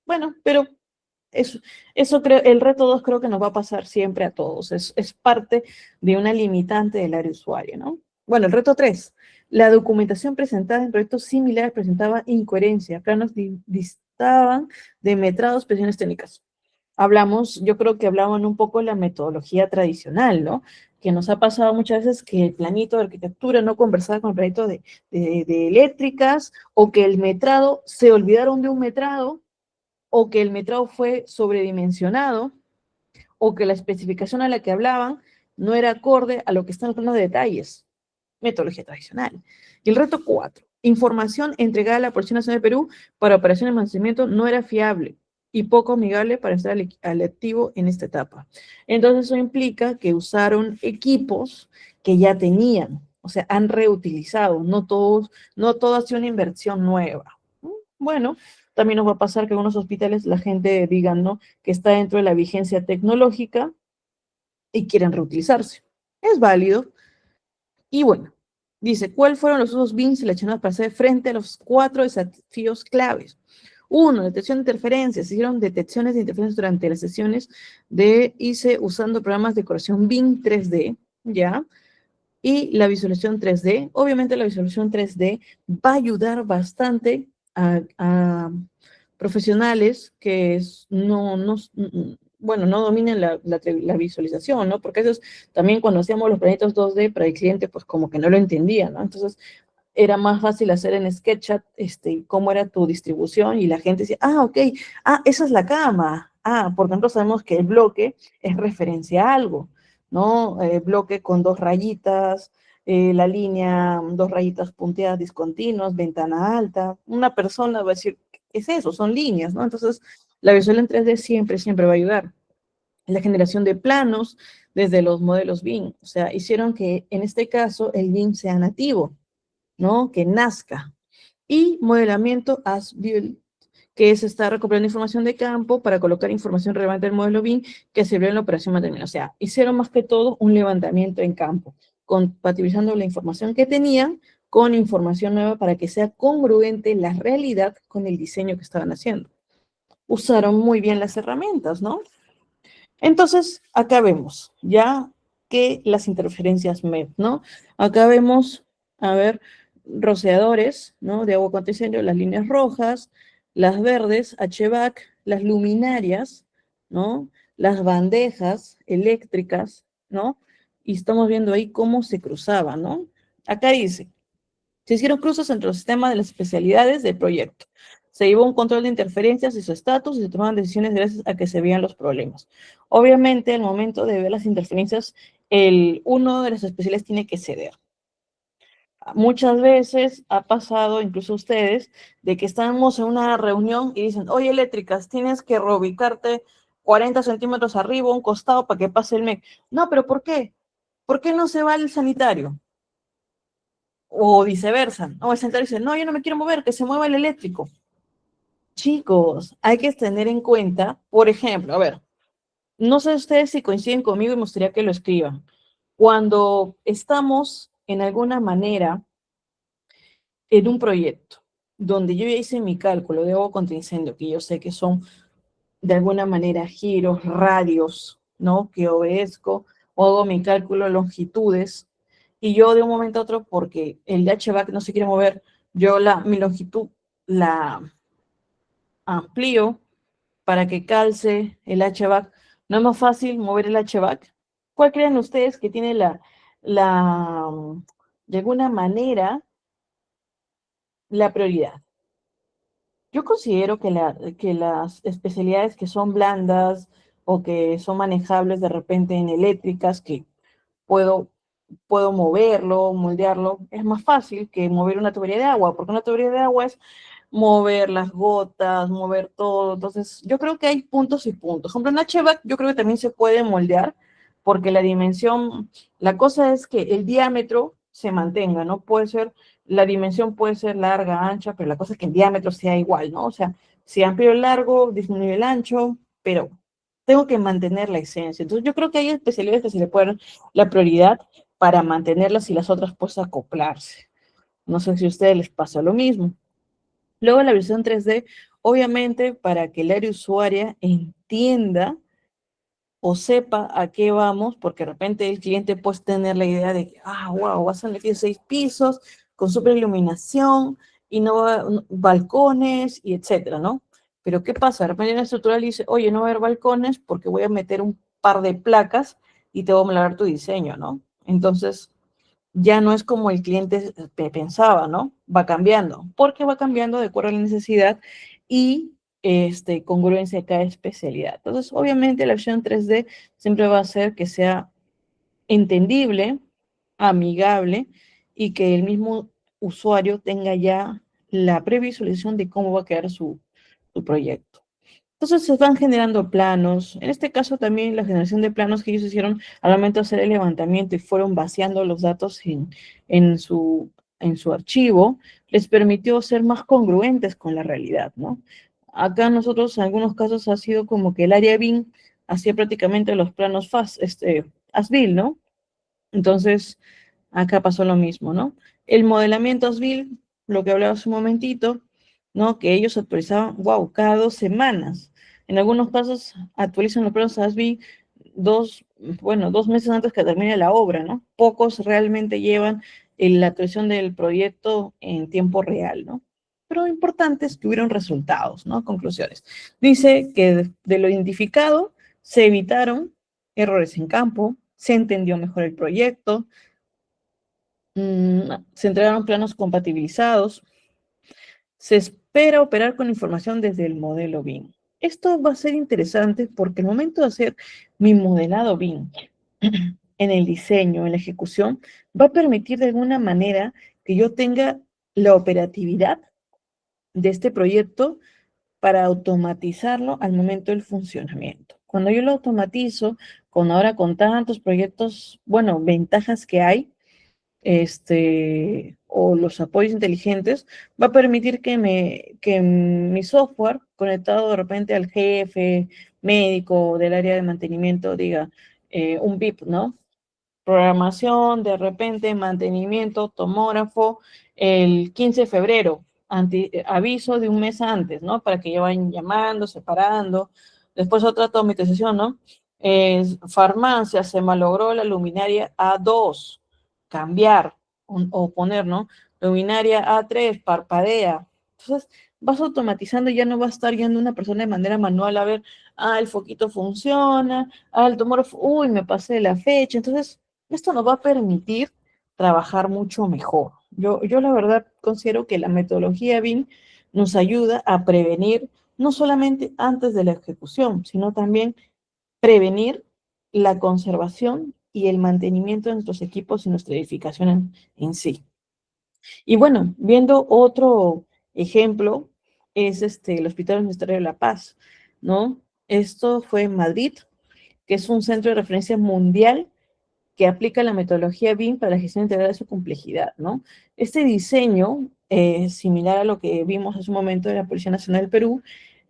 Bueno, pero eso, eso creo, el reto 2 creo que nos va a pasar siempre a todos. Es parte de una limitante del área usuario, ¿no? Bueno, el reto 3. La documentación presentada en proyectos similares presentaba incoherencia, planos distaban de metrados, presiones técnicas. Yo creo que hablaban un poco de la metodología tradicional, ¿no? Que nos ha pasado muchas veces que el planito de arquitectura no conversaba con el planito de eléctricas, o que el metrado, se olvidaron de un metrado, o que el metrado fue sobredimensionado, o que la especificación a la que hablaban no era acorde a lo que están los detalles. Metodología tradicional. Y el reto 4. Información entregada a la Policía Nacional de Perú para operaciones de mantenimiento no era fiable y poco amigable para estar al activo en esta etapa. Entonces eso implica que usaron equipos que ya tenían, o sea, han reutilizado, no todo ha sido una inversión nueva. Bueno, también nos va a pasar que en algunos hospitales la gente diga, ¿no?, que está dentro de la vigencia tecnológica y quieren reutilizarse. Es válido. Y bueno, dice, ¿cuáles fueron los usos BIM seleccionados para hacer frente a los 4 desafíos claves? 1. Detección de interferencias. Se hicieron detecciones de interferencias durante las sesiones de ICE usando programas de corrección BIM 3D, ¿ya? Y la visualización 3D. Obviamente la visualización 3D va a ayudar bastante a profesionales que bueno, no dominen la visualización, ¿no? Porque eso es también cuando hacíamos los proyectos 2D para el cliente, pues como que no lo entendía, ¿no? Entonces era más fácil hacer en SketchUp cómo era tu distribución y la gente decía, ah, ok, ah, esa es la cama. Ah, por ejemplo, sabemos que el bloque es referencia a algo, ¿no? Bloque con 2 rayitas, la línea, 2 rayitas punteadas discontinuas, ventana alta. Una persona va a decir, es eso, son líneas, ¿no? Entonces, la visual en 3D siempre va a ayudar. La generación de planos desde los modelos BIM, o sea, hicieron que en este caso el BIM sea nativo, ¿no? Que nazca. Y modelamiento as built, que es estar recopilando información de campo para colocar información relevante del modelo BIM que se vio en la operación mantenimiento. O sea, hicieron más que todo un levantamiento en campo, compatibilizando la información que tenían con información nueva para que sea congruente la realidad con el diseño que estaban haciendo. Usaron muy bien las herramientas, ¿no? Entonces, acá vemos ya que las interferencias MEP, ¿no? Acá vemos, a ver, rociadores, ¿no? De agua contra incendio, las líneas rojas, las verdes, HVAC, las luminarias, ¿no? Las bandejas eléctricas, ¿no? Y estamos viendo ahí cómo se cruzaban, ¿no? Acá dice, se hicieron cruces entre los sistemas de las especialidades del proyecto. Se llevó un control de interferencias y su estatus y se tomaban decisiones gracias a que se veían los problemas. Obviamente, al momento de ver las interferencias, uno de los especialistas tiene que ceder. Muchas veces ha pasado, incluso ustedes, de que estamos en una reunión y dicen, oye, eléctricas, tienes que reubicarte 40 centímetros arriba, un costado, para que pase el MEC. No, pero ¿por qué? ¿Por qué no se va el sanitario? O viceversa. O el sanitario dice, no, yo no me quiero mover, que se mueva el eléctrico. Chicos, hay que tener en cuenta, por ejemplo, a ver, no sé ustedes si coinciden conmigo y me gustaría que lo escriban. Cuando estamos en alguna manera en un proyecto donde yo ya hice mi cálculo de agua contra incendio, que yo sé que son de alguna manera giros, radios, ¿no? Que obedezco, o hago mi cálculo de longitudes, y yo de un momento a otro, porque el HVAC no se quiere mover, yo mi longitud la amplío para que calce el HVAC. ¿No es más fácil mover el HVAC? ¿Cuál creen ustedes que tiene la, de alguna manera, la prioridad? Yo considero que las especialidades que son blandas o que son manejables de repente en eléctricas, que puedo, puedo moverlo, moldearlo, es más fácil que mover una tubería de agua, porque una tubería de agua es mover las gotas, mover todo. Entonces, yo creo que hay puntos y puntos. Por ejemplo, en HVAC yo creo que también se puede moldear, porque la dimensión, la cosa es que el diámetro se mantenga, ¿no? Puede ser, la dimensión puede ser larga, ancha, pero la cosa es que el diámetro sea igual, ¿no? O sea, si amplío el largo, disminuye el ancho, pero tengo que mantener la esencia. Entonces, yo creo que hay especialidades que se le puede dar la prioridad para mantenerlas y las otras pues acoplarse. No sé si a ustedes les pasa lo mismo. Luego la versión 3D, obviamente para que el área usuaria entienda o sepa a qué vamos, porque de repente el cliente puede tener la idea de que, wow, vas a meter 6 pisos con super iluminación y balcones y etcétera, ¿no? Pero ¿qué pasa? De repente la estructural dice, oye, no va a haber balcones porque voy a meter un par de placas y te voy a modelar tu diseño, ¿no? Entonces, ya no es como el cliente pensaba, ¿no? Va cambiando, porque va cambiando de acuerdo a la necesidad y congruencia de cada especialidad. Entonces, obviamente, la versión 3D siempre va a hacer que sea entendible, amigable y que el mismo usuario tenga ya la previsualización de cómo va a quedar su proyecto. Entonces se van generando planos. En este caso también la generación de planos que ellos hicieron al momento de hacer el levantamiento y fueron vaciando los datos en su, en su archivo, les permitió ser más congruentes con la realidad, ¿no? Acá nosotros en algunos casos ha sido como que el área BIM hacía prácticamente los planos as-built, ¿no? Entonces, acá pasó lo mismo, ¿no? El modelamiento ASBIL, lo que hablaba hace un momentito, ¿no? Que ellos actualizaban, wow, cada 2 semanas. En algunos casos actualizan los planos ASBIL 2 meses antes que termine la obra, ¿no? Pocos realmente llevan la actualización del proyecto en tiempo real, ¿no? Pero lo importante es que hubieron resultados, ¿no? Conclusiones. Dice que de lo identificado se evitaron errores en campo, se entendió mejor el proyecto, se entregaron planos compatibilizados, se espera operar con información desde el modelo BIM. Esto va a ser interesante porque el momento de hacer mi modelado BIM en el diseño, en la ejecución, va a permitir de alguna manera que yo tenga la operatividad de este proyecto para automatizarlo al momento del funcionamiento. Cuando yo lo automatizo, ahora con tantos proyectos, bueno, ventajas que hay, o los apoyos inteligentes, va a permitir que mi software, conectado de repente al jefe médico del área de mantenimiento, diga un BIP, ¿no? Programación, de repente, mantenimiento, tomógrafo, el 15 de febrero, aviso de un mes antes, ¿no? Para que ya vayan llamando, separando. Después otra automatización, ¿no? Farmacia, se malogró la luminaria A2, cambiar o poner, ¿no? Luminaria A3, parpadea. Entonces, vas automatizando y ya no va a estar yendo una persona de manera manual a ver, el foquito funciona, el tomógrafo, uy, me pasé la fecha. Entonces, esto nos va a permitir trabajar mucho mejor. Yo la verdad considero que la metodología BIM nos ayuda a prevenir no solamente antes de la ejecución, sino también prevenir la conservación y el mantenimiento de nuestros equipos y nuestra edificación en sí. Y bueno, viendo otro ejemplo, es el Hospital Universitario de La Paz, ¿no? Esto fue en Madrid, que es un centro de referencia mundial que aplica la metodología BIM para la gestión integral de su complejidad, ¿no? Este diseño, similar a lo que vimos hace un momento de la Policía Nacional del Perú,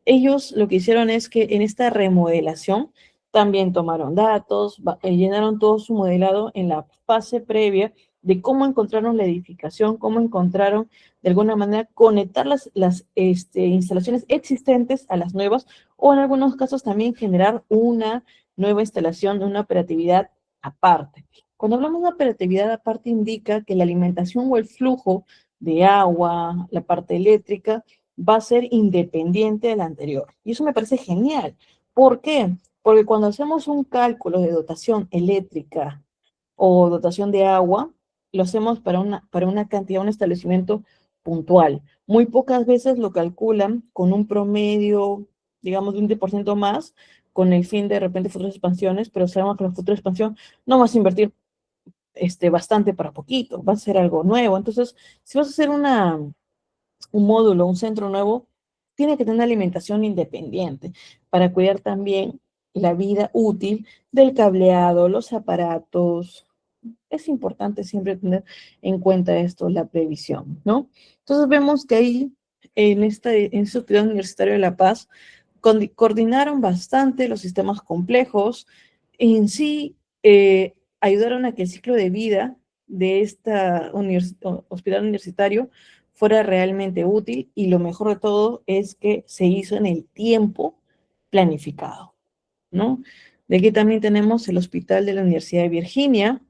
ellos lo que hicieron es que en esta remodelación también tomaron datos, llenaron todo su modelado en la fase previa de cómo encontraron la edificación, cómo encontraron de alguna manera conectar las instalaciones existentes a las nuevas, o en algunos casos también generar una nueva instalación, una operatividad aparte. Cuando hablamos de operatividad aparte indica que la alimentación o el flujo de agua, la parte eléctrica, va a ser independiente de la anterior. Y eso me parece genial. ¿Por qué? Porque cuando hacemos un cálculo de dotación eléctrica o dotación de agua, lo hacemos para una cantidad, un establecimiento puntual. Muy pocas veces lo calculan con un promedio, digamos, de un 10% más, con el fin de repente futuras expansiones, pero sabemos que la futura expansión no vas a invertir bastante para poquito, va a ser algo nuevo. Entonces, si vas a hacer un módulo, un centro nuevo, tiene que tener una alimentación independiente para cuidar también la vida útil del cableado, los aparatos. Es importante siempre tener en cuenta esto, la previsión, ¿no? Entonces vemos que ahí, en este Hospital Universitario de La Paz, coordinaron bastante los sistemas complejos, en sí ayudaron a que el ciclo de vida de este hospital universitario fuera realmente útil, y lo mejor de todo es que se hizo en el tiempo planificado, ¿no? De aquí también tenemos el Hospital de la Universidad de Virginia,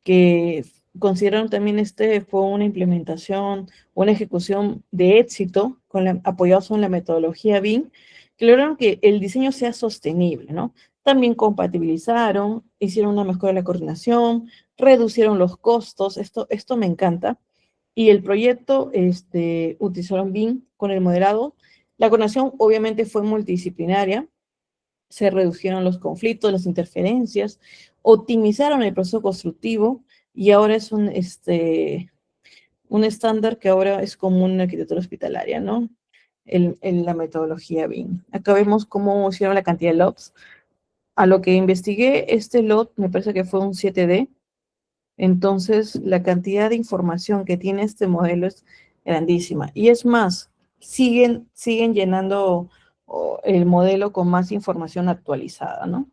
que consideraron también fue una implementación, una ejecución de éxito, apoyados en la metodología BIM, que lograron que el diseño sea sostenible, ¿no? También compatibilizaron, hicieron una mejora de la coordinación, reducieron los costos, esto me encanta, y el proyecto utilizaron BIM con el moderado. La coordinación obviamente fue multidisciplinaria, se redujeron los conflictos, las interferencias, optimizaron el proceso constructivo, y ahora es un estándar que ahora es común en la arquitectura hospitalaria, ¿no? En la metodología BIM. Acá vemos cómo hicieron la cantidad de lots. A lo que investigué, este lot me parece que fue un 7D, entonces la cantidad de información que tiene este modelo es grandísima. Y es más, siguen llenando el modelo con más información actualizada, ¿no?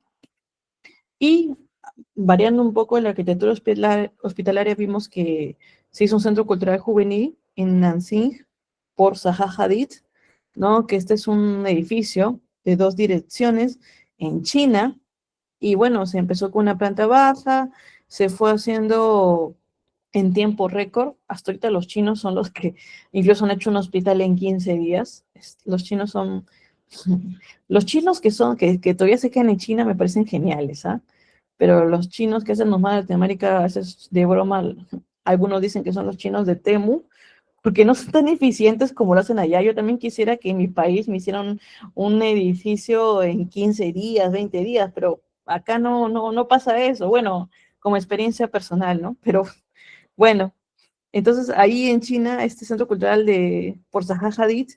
Y variando un poco la arquitectura hospitalaria, vimos que se hizo un centro cultural juvenil en Nancy por Zaha Hadid, ¿no? Que este es un edificio de 2 direcciones en China, y bueno, se empezó con una planta baja, se fue haciendo en tiempo récord. Hasta ahorita los chinos son los que incluso han hecho un hospital en 15 días. Los chinos son, los chinos que todavía se quedan en China me parecen geniales, ¿ah? Pero los chinos que hacen nomás en Latinoamérica, a veces de broma, algunos dicen que son los chinos de Temu, porque no son tan eficientes como lo hacen allá. Yo también quisiera que en mi país me hicieran un edificio en 15 días, 20 días, pero acá no pasa eso. Bueno, como experiencia personal, ¿no? Pero bueno, entonces ahí en China, este centro cultural por Zaha Hadid,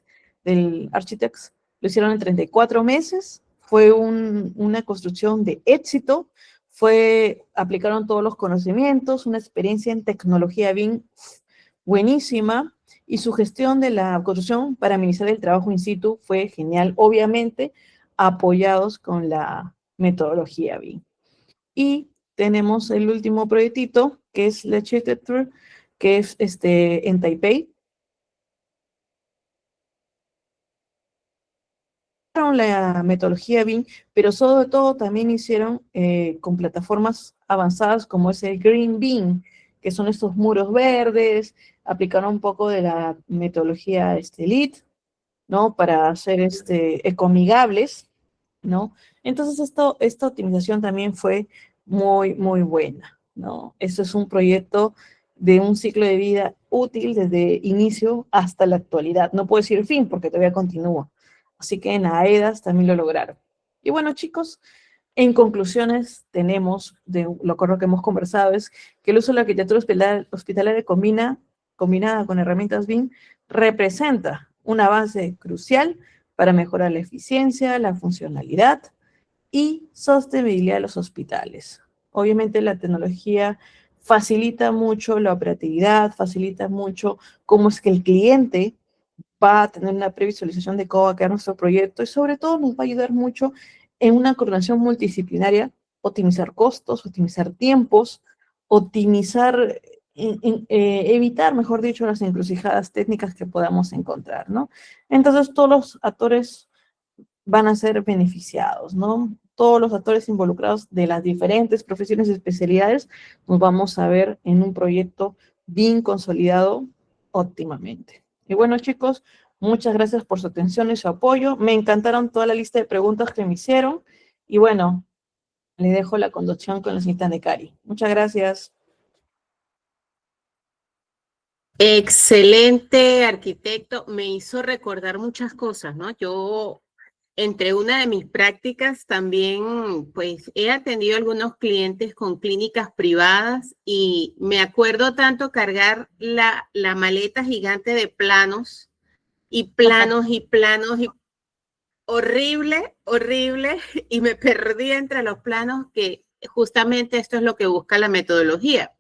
del Architects, lo hicieron en 34 meses, fue una construcción de éxito, aplicaron todos los conocimientos, una experiencia en tecnología BIM buenísima, y su gestión de la construcción para minimizar el trabajo in situ fue genial, obviamente apoyados con la metodología BIM. Y tenemos el último proyectito, que es la Architecture, que es en Taipei. La metodología BIM, pero sobre todo también hicieron con plataformas avanzadas como es el Green BIM, que son estos muros verdes, aplicaron un poco de la metodología LEED, ¿no? Para hacer ecoamigables, ¿no? Entonces esta optimización también fue muy, muy buena, ¿no? Esto es un proyecto de un ciclo de vida útil desde inicio hasta la actualidad. No puedo decir fin porque todavía continúa. Así que en AEDAS también lo lograron. Y bueno, chicos, en conclusiones tenemos, de lo que hemos conversado, es que el uso de la arquitectura hospitalaria combinada con herramientas BIM representa un avance crucial para mejorar la eficiencia, la funcionalidad y sostenibilidad de los hospitales. Obviamente la tecnología facilita mucho la operatividad, facilita mucho cómo es que el cliente va a tener una previsualización de cómo va a quedar nuestro proyecto, y sobre todo nos va a ayudar mucho en una coordinación multidisciplinaria, optimizar costos, optimizar tiempos, optimizar evitar, mejor dicho, las encrucijadas técnicas que podamos encontrar, ¿no? Entonces, todos los actores van a ser beneficiados, ¿no? Todos los actores involucrados de las diferentes profesiones y especialidades nos vamos a ver en un proyecto bien consolidado óptimamente. Y bueno, chicos, muchas gracias por su atención y su apoyo. Me encantaron toda la lista de preguntas que me hicieron. Y bueno, le dejo la conducción con la señorita Necari. Muchas gracias. Excelente arquitecto, me hizo recordar muchas cosas, ¿no? Yo, entre una de mis prácticas, también, pues, he atendido a algunos clientes con clínicas privadas y me acuerdo tanto cargar la maleta gigante de planos y planos y planos y horrible, horrible, y me perdí entre los planos que justamente esto es lo que busca la metodología,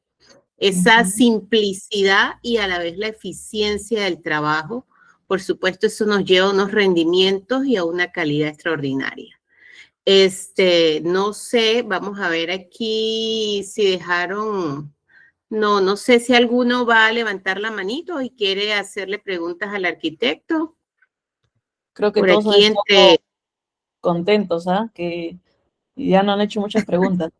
esa simplicidad y a la vez la eficiencia del trabajo. Por supuesto, eso nos lleva a unos rendimientos y a una calidad extraordinaria. No sé, vamos a ver aquí si dejaron, no sé si alguno va a levantar la manito y quiere hacerle preguntas al arquitecto. Creo que Por todos han aquí estado entre, contentos, ¿ah? Que ya no han hecho muchas preguntas.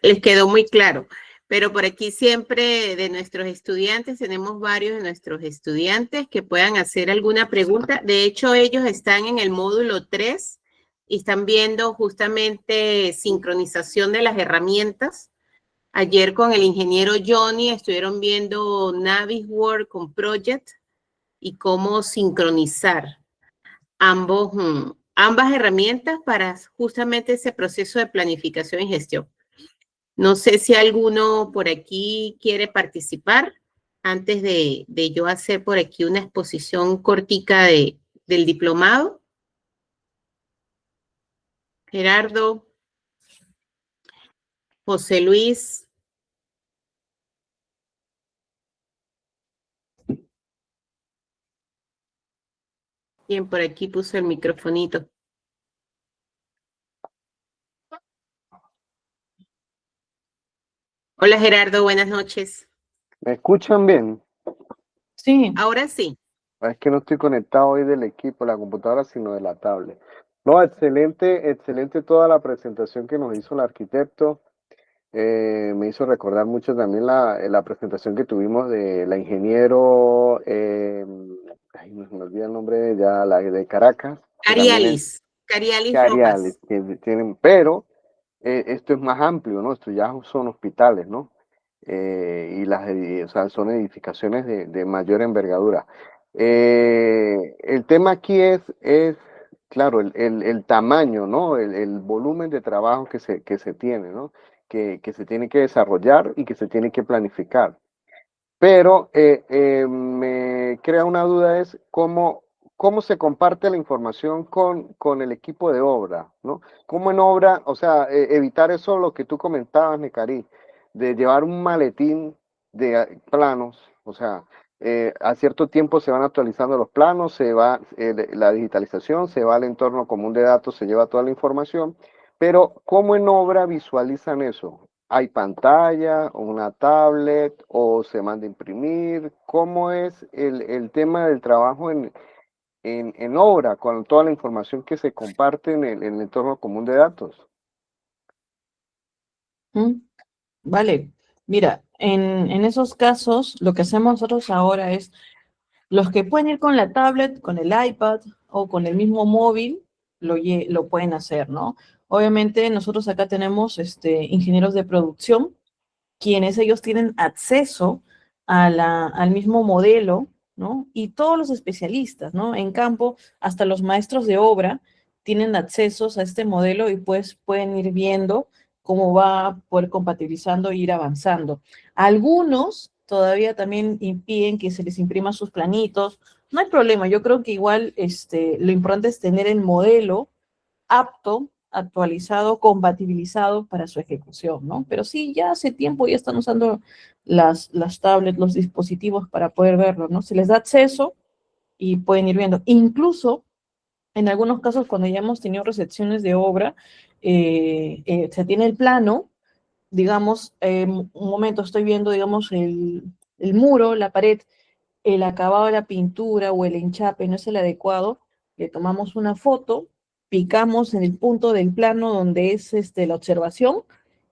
les quedó muy claro. Pero por aquí siempre de nuestros estudiantes, tenemos varios de nuestros estudiantes que puedan hacer alguna pregunta. De hecho, ellos están en el módulo 3 y están viendo justamente sincronización de las herramientas. Ayer con el ingeniero Johnny estuvieron viendo Navisworks con Project y cómo sincronizar ambas herramientas para justamente ese proceso de planificación y gestión. No sé si alguno por aquí quiere participar antes de yo hacer por aquí una exposición cortica del diplomado. Gerardo, José Luis. Bien, por aquí puso el microfonito. Hola Gerardo, buenas noches. ¿Me escuchan bien? Sí. Ahora sí. Es que no estoy conectado hoy del equipo, la computadora, sino de la tablet. No, excelente, excelente toda la presentación que nos hizo el arquitecto. Me hizo recordar mucho también la presentación que tuvimos de la ingeniero, ay, me olvida el nombre, ya la de Caracas, que también es Carialis Rojas. Cariales, que tienen, pero esto es más amplio, ¿no? Esto ya son hospitales, ¿no? O sea, son edificaciones de mayor envergadura. El tema aquí es claro, el tamaño, ¿no? El volumen de trabajo que se tiene, ¿no? Que se tiene que desarrollar y que se tiene que planificar. Pero me crea una duda es cómo se comparte la información con el equipo de obra, ¿no? Cómo en obra, o sea, evitar eso lo que tú comentabas, Necari, de llevar un maletín de planos, o sea, a cierto tiempo se van actualizando los planos, se va la digitalización, se va al entorno común de datos, se lleva toda la información, pero ¿cómo en obra visualizan eso? ¿Hay pantalla, o una tablet, o se manda a imprimir? ¿Cómo es el tema del trabajo en obra con toda la información que se comparte en el entorno común de datos? Vale, mira, en esos casos, lo que hacemos nosotros ahora es, los que pueden ir con la tablet, con el iPad o con el mismo móvil, lo pueden hacer, ¿no? Obviamente nosotros acá tenemos ingenieros de producción, quienes ellos tienen acceso al mismo modelo, ¿no? Y todos los especialistas, ¿no? En campo, hasta los maestros de obra tienen accesos a este modelo y pues pueden ir viendo cómo va a poder compatibilizando e ir avanzando. Algunos todavía también impiden que se les imprima sus planitos. No hay problema, yo creo que igual lo importante es tener el modelo apto, actualizado, compatibilizado para su ejecución, ¿no? Pero sí, ya hace tiempo ya están usando las tablets, los dispositivos para poder verlo, ¿no? Se les da acceso y pueden ir viendo. Incluso, en algunos casos, cuando ya hemos tenido recepciones de obra, se tiene el plano digamos, un momento estoy viendo, digamos, el muro, la pared, el acabado de la pintura o el enchape no es el adecuado, le tomamos una foto, picamos en el punto del plano donde es la observación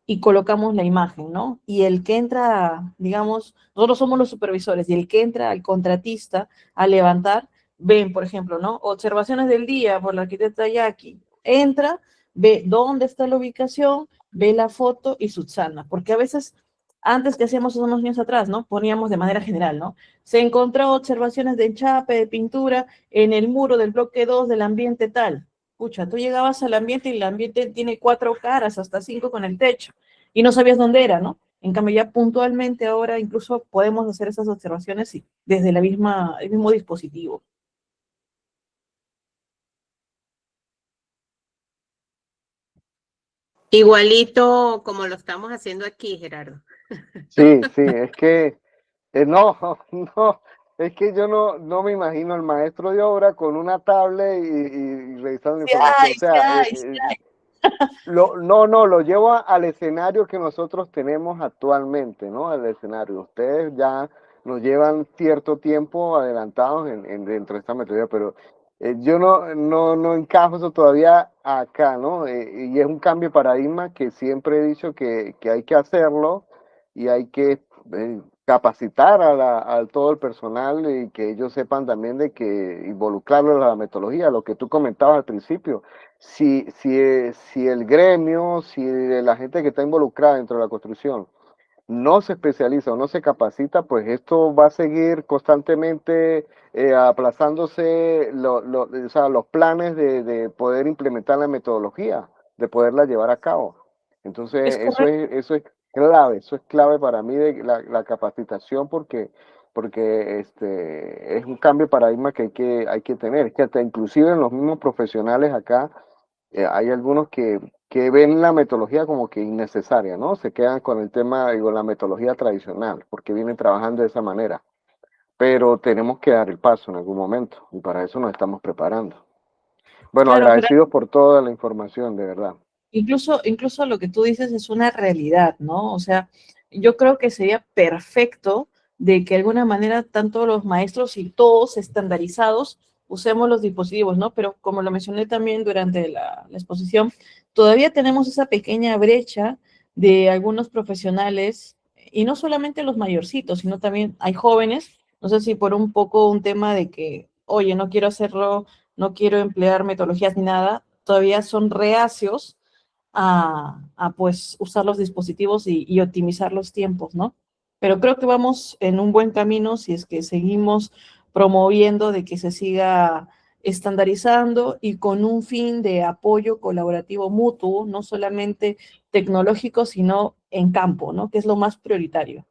y colocamos la imagen, ¿no? Y el que entra, digamos, nosotros somos los supervisores, y el que entra al contratista a levantar, ven, por ejemplo, ¿no? Observaciones del día por la arquitecta Jackie. Entra, ve dónde está la ubicación, ve la foto y subsana, porque a veces, antes que hacíamos unos años atrás, ¿no? Poníamos de manera general, ¿no? Se encontró observaciones de enchape, de pintura, en el muro del bloque 2 del ambiente tal. Pucha, tú llegabas al ambiente y el ambiente tiene 4 caras, hasta 5 con el techo, y no sabías dónde era, ¿no? En cambio, ya puntualmente ahora incluso podemos hacer esas observaciones desde el mismo dispositivo. Igualito como lo estamos haciendo aquí, Gerardo. Sí, sí, es que no, no, es que yo no me imagino al maestro de obra con una tablet y revisando la Sí información. hay, O sí sea, hay, sí hay. no, lo llevo al escenario que nosotros tenemos actualmente, ¿no? Al escenario. Ustedes ya nos llevan cierto tiempo adelantados dentro de esta metodología, pero yo no encajo eso todavía acá, ¿no? Y es un cambio de paradigma que siempre he dicho que hay que hacerlo y hay que capacitar a todo el personal y que ellos sepan también de que involucrarlo en la metodología, lo que tú comentabas al principio. Si el gremio, si la gente que está involucrada dentro de la construcción no se especializa o no se capacita, pues esto va a seguir constantemente aplazándose o sea, los planes de poder implementar la metodología, de poderla llevar a cabo. Es Entonces, correcto. eso es clave para mí de la capacitación porque es un cambio de paradigma que hay que tener. Es que hasta inclusive en los mismos profesionales acá hay algunos que ven la metodología como que innecesaria, ¿no? Se quedan con el tema, digo, la metodología tradicional, porque vienen trabajando de esa manera. Pero tenemos que dar el paso en algún momento y para eso nos estamos preparando. Bueno, Claro, agradecidos por toda la información, de verdad. incluso lo que tú dices es una realidad, ¿no? O sea, yo creo que sería perfecto de que de alguna manera tanto los maestros y todos estandarizados usemos los dispositivos, ¿no? Pero como lo mencioné también durante la exposición, todavía tenemos esa pequeña brecha de algunos profesionales, y no solamente los mayorcitos, sino también hay jóvenes, no sé si por un poco un tema de que, oye, no quiero hacerlo, no quiero emplear metodologías ni nada, todavía son reacios pues usar los dispositivos y optimizar los tiempos, ¿no? Pero creo que vamos en un buen camino si es que seguimos promoviendo de que se siga estandarizando y con un fin de apoyo colaborativo mutuo, no solamente tecnológico, sino en campo, ¿no? Que es lo más prioritario.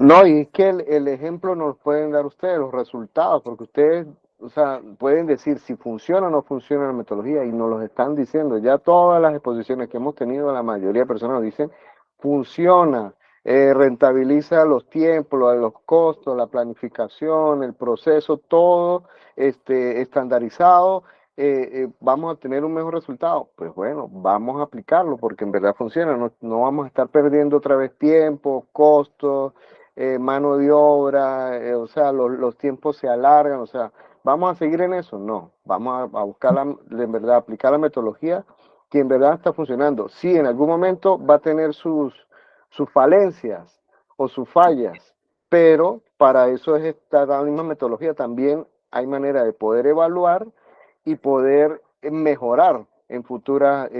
No, y es que el ejemplo nos pueden dar ustedes, los resultados, porque ustedes, o sea, pueden decir si funciona o no funciona la metodología y nos los están diciendo. Ya todas las exposiciones que hemos tenido, la mayoría de personas nos dicen, funciona, rentabiliza los tiempos, los costos, la planificación, el proceso, todo estandarizado. Vamos a tener un mejor resultado. Pues bueno, vamos a aplicarlo porque en verdad funciona. No vamos a estar perdiendo otra vez tiempo, costos, mano de obra, o sea, los tiempos se alargan, o sea, ¿vamos a seguir en eso? No, vamos a buscar, en verdad, aplicar la metodología que en verdad está funcionando. Sí, en algún momento va a tener sus falencias o sus fallas, pero para eso es la misma metodología. También hay manera de poder evaluar y poder mejorar en futuras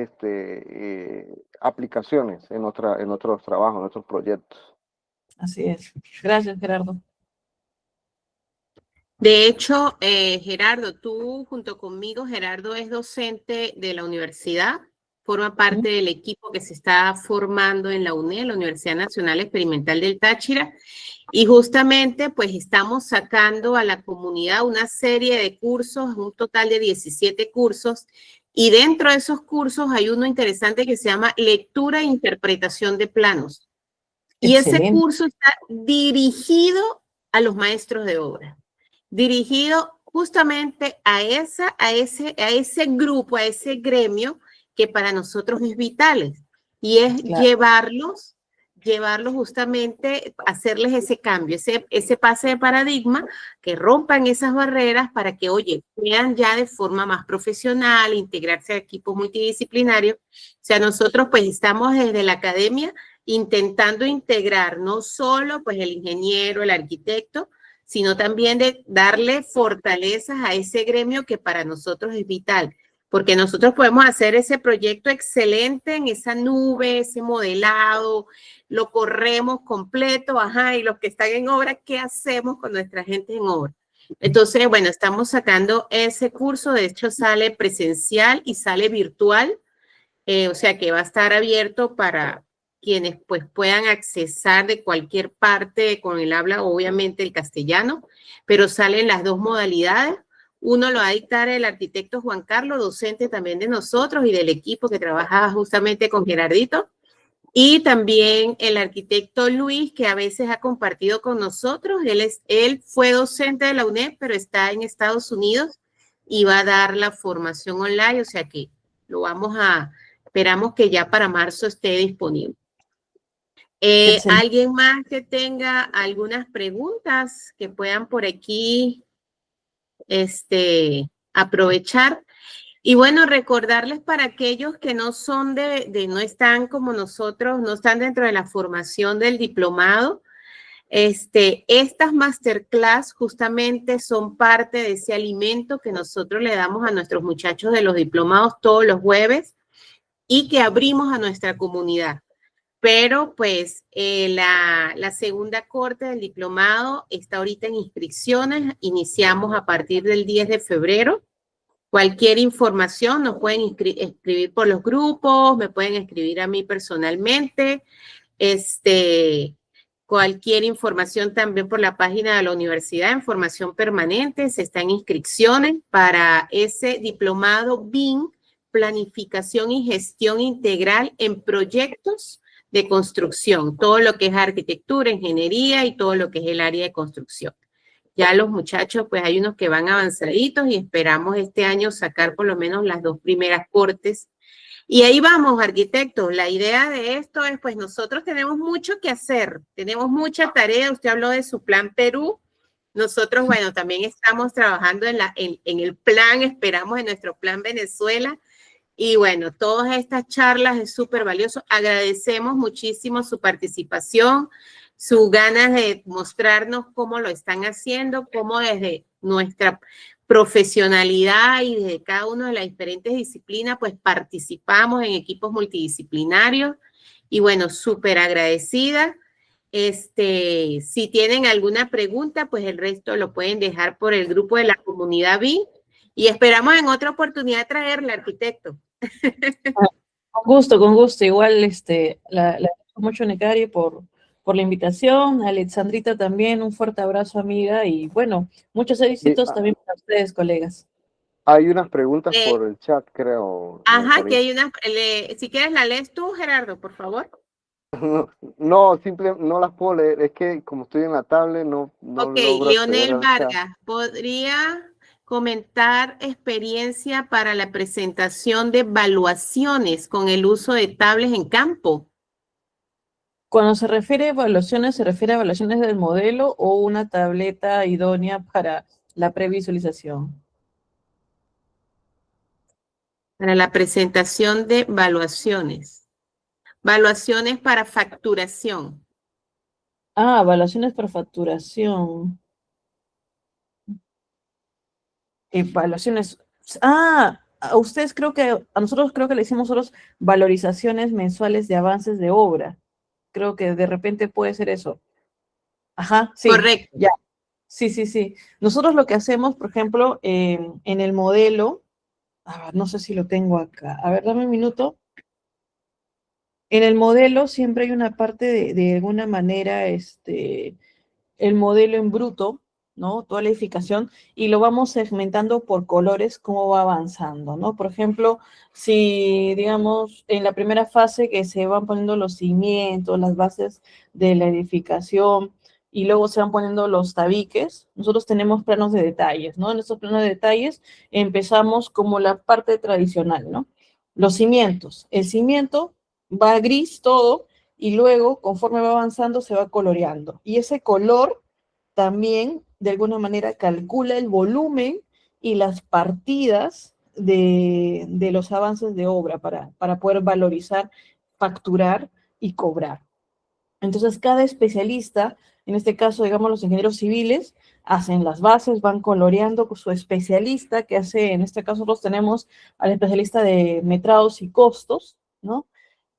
aplicaciones en otros trabajos, en otros proyectos. Así es. Gracias, Gerardo. De hecho, Gerardo, tú junto conmigo, Gerardo es docente de la universidad, forma parte del equipo que se está formando en la UNED, la Universidad Nacional Experimental del Táchira, y justamente pues estamos sacando a la comunidad una serie de cursos, un total de 17 cursos, y dentro de esos cursos hay uno interesante que se llama Lectura e Interpretación de Planos. Y ese Excelente. curso está dirigido a los maestros de obra, dirigido justamente a ese grupo, a ese gremio que para nosotros es vital. y es Claro. llevarlos justamente, hacerles ese cambio, ese pase de paradigma, que rompan esas barreras para que, oye, puedan ya de forma más profesional, integrarse a equipos multidisciplinarios. O sea, nosotros pues estamos desde la academia intentando integrar no solo pues el ingeniero, el arquitecto, sino también de darle fortalezas a ese gremio que para nosotros es vital, porque nosotros podemos hacer ese proyecto excelente en esa nube, ese modelado, lo corremos completo, ajá, y los que están en obra, ¿qué hacemos con nuestra gente en obra? Entonces, bueno, estamos sacando ese curso, de hecho sale presencial y sale virtual, o sea que va a estar abierto para quienes pues puedan accesar de cualquier parte con el habla, obviamente el castellano, pero salen las dos modalidades. Uno lo va a dictar el arquitecto Juan Carlos, docente también de nosotros y del equipo que trabaja justamente con Gerardito. Y también el arquitecto Luis, que a veces ha compartido con nosotros. Él fue docente de la UNED, pero está en Estados Unidos y va a dar la formación online, o sea que esperamos que ya para marzo esté disponible. Excelente. ¿Alguien más que tenga algunas preguntas que puedan por aquí aprovechar? Y bueno, recordarles para aquellos que no son no están como nosotros, no están dentro de la formación del diplomado, estas masterclass justamente son parte de ese alimento que nosotros le damos a nuestros muchachos de los diplomados todos los jueves y que abrimos a nuestra comunidad. Pero pues la segunda corte del diplomado está ahorita en inscripciones, iniciamos a partir del 10 de febrero. Cualquier información nos pueden escribir por los grupos, me pueden escribir a mí personalmente, cualquier información también por la página de la universidad, información permanente, se está en inscripciones para ese diplomado BIM, Planificación y Gestión Integral en Proyectos de Construcción, todo lo que es arquitectura, ingeniería y todo lo que es el área de construcción. Ya los muchachos, pues hay unos que van avanzaditos y esperamos este año sacar por lo menos las 2 primeras cortes. Y ahí vamos, arquitectos. La idea de esto es, pues nosotros tenemos mucho que hacer, tenemos mucha tarea. Usted habló de su plan Perú. Nosotros, bueno, también estamos trabajando en el plan, esperamos en nuestro plan Venezuela. Y bueno, todas estas charlas es súper valioso. Agradecemos muchísimo su participación, su ganas de mostrarnos cómo lo están haciendo, cómo desde nuestra profesionalidad y desde cada una de las diferentes disciplinas, pues participamos en equipos multidisciplinarios. Y bueno, súper agradecida. Si tienen alguna pregunta, pues el resto lo pueden dejar por el grupo de la comunidad BI. Y esperamos en otra oportunidad traerle, arquitecto. Con gusto. Igual, la agradezco mucho, Necari, por la invitación. Alexandrita también, un fuerte abrazo, amiga. Y bueno, muchos éxitos también para ustedes, colegas. Hay unas preguntas por el chat, creo. Ajá, que hay unas. Si quieres, la lees tú, Gerardo, por favor. No, no las puedo leer. Es que como estoy en la tablet, no Ok, logro Leonel acceder al Vargas, chat. ¿podría comentar experiencia para la presentación de evaluaciones con el uso de tablets en campo? Cuando se refiere a evaluaciones, ¿se refiere a evaluaciones del modelo o una tableta idónea para la previsualización? Para la presentación de evaluaciones. Evaluaciones para facturación. Ah, evaluaciones por facturación. Evaluaciones. Ah, a ustedes a nosotros creo que le hicimos nosotros valorizaciones mensuales de avances de obra. Creo que de repente puede ser eso. Ajá, sí. Correcto. Ya. Sí. Nosotros lo que hacemos, por ejemplo, en el modelo, a ver, no sé si lo tengo acá. A ver, dame un minuto. En el modelo siempre hay una parte de alguna manera, el modelo en bruto, ¿no? Toda la edificación, y lo vamos segmentando por colores, cómo va avanzando, ¿no? Por ejemplo, si, digamos, en la primera fase que se van poniendo los cimientos, las bases de la edificación, y luego se van poniendo los tabiques, nosotros tenemos planos de detalles, ¿no? En estos planos de detalles empezamos como la parte tradicional, ¿no? Los cimientos. El cimiento va a gris todo, y luego, conforme va avanzando, se va coloreando. Y ese color también, de alguna manera, calcula el volumen y las partidas de los avances de obra para poder valorizar, facturar y cobrar. Entonces, cada especialista, en este caso, digamos, los ingenieros civiles, hacen las bases, van coloreando con su especialista, que hace, en este caso, nosotros tenemos al especialista de metrados y costos, ¿no?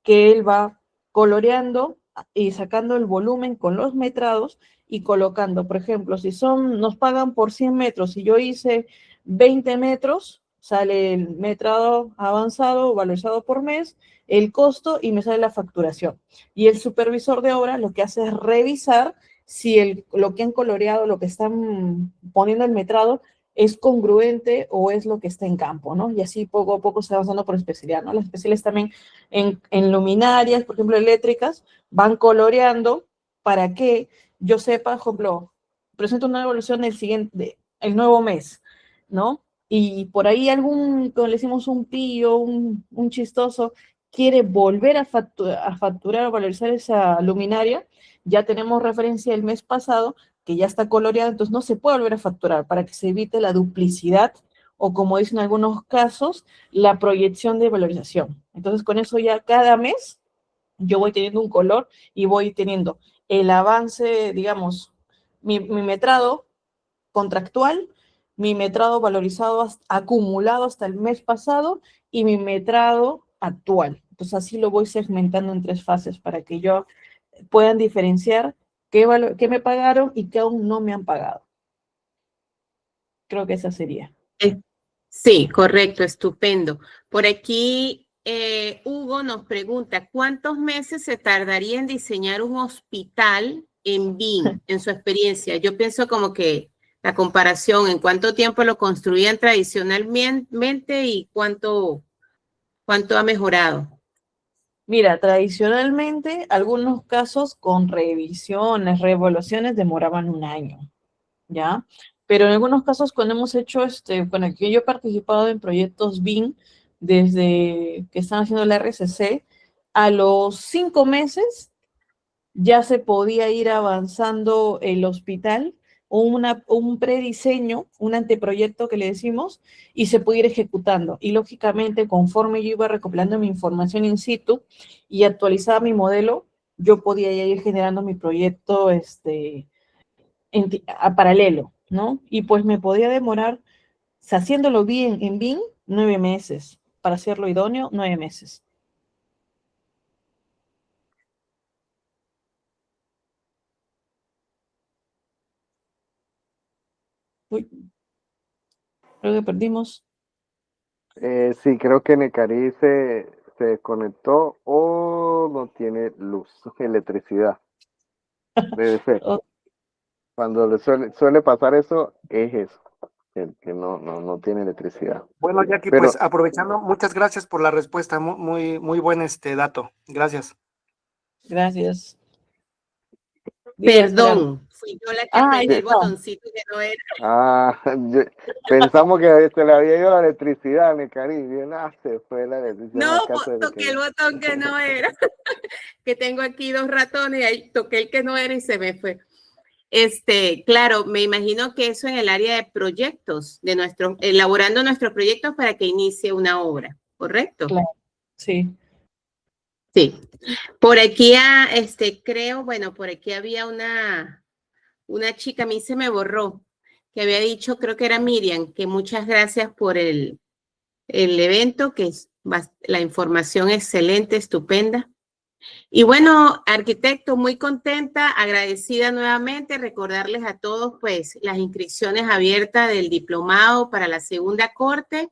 Que él va coloreando y sacando el volumen con los metrados y colocando, por ejemplo, si nos pagan por 100 metros y yo hice 20 metros, sale el metrado avanzado, valorizado por mes, el costo y me sale la facturación. Y el supervisor de obra lo que hace es revisar si lo que han coloreado, lo que están poniendo el metrado, es congruente o es lo que está en campo, ¿no? Y así poco a poco se va avanzando por especialidad, ¿no? Las especiales también en luminarias, por ejemplo, eléctricas, van coloreando para que yo sepa, por ejemplo, presento una evolución el nuevo mes, ¿no? Y por ahí como le decimos un pillo, un chistoso, quiere volver a facturar o valorizar esa luminaria, ya tenemos referencia el mes pasado, que ya está coloreada, entonces no se puede volver a facturar para que se evite la duplicidad o, como dicen algunos casos, la proyección de valorización. Entonces, con eso ya cada mes yo voy teniendo un color y voy teniendo el avance, digamos, mi metrado contractual, mi metrado valorizado, acumulado hasta el mes pasado y mi metrado actual. Entonces, así lo voy segmentando en 3 fases para que yo puedan diferenciar qué me pagaron y qué aún no me han pagado. Creo que esa sería. Sí, correcto, estupendo. Por aquí, Hugo nos pregunta, ¿cuántos meses se tardaría en diseñar un hospital en BIM, en su experiencia? Yo pienso como que la comparación, en cuánto tiempo lo construían tradicionalmente y cuánto ha mejorado. Mira, tradicionalmente, algunos casos con revisiones, revaluaciones demoraban un año, ¿ya? Pero en algunos casos, cuando hemos hecho, bueno, que yo he participado en proyectos BIM desde que están haciendo la RCC, a los 5 meses ya se podía ir avanzando el hospital, o un prediseño, un anteproyecto que le decimos, y se puede ir ejecutando. Y lógicamente, conforme yo iba recopilando mi información in situ y actualizaba mi modelo, yo podía ir generando mi proyecto a paralelo, ¿no? Y pues me podía demorar, haciéndolo bien en BIM, 9 meses. Para hacerlo idóneo, 9 meses. Uy, creo que perdimos. Sí, creo que Necari se desconectó o no tiene luz, electricidad. Debe ser. Oh, Cuando suele pasar eso, es eso, que no tiene electricidad. Bueno, Jackie, Pero pues aprovechando, muchas gracias por la respuesta, muy buen dato. Gracias. gracias. Dime, Esperanza. Perdón, fui yo la que Ahí apreté el está. botoncito que no era. pensamos que se le había ido la electricidad a Necari. Bien, se fue la electricidad en No, la casa de toqué el Necari. botón que no era. Que tengo aquí 2 ratones y ahí toqué el que no era y se me fue. Claro, me imagino que eso en el área de proyectos, elaborando nuestros proyectos para que inicie una obra, ¿correcto? Claro, sí. Sí. Por aquí, creo, bueno, por aquí había una chica, a mí se me borró, que había dicho, creo que era Miriam, que muchas gracias por el evento, que es la información excelente, estupenda. Y bueno, arquitecto, muy contenta, agradecida nuevamente, recordarles a todos pues las inscripciones abiertas del diplomado para la segunda corte.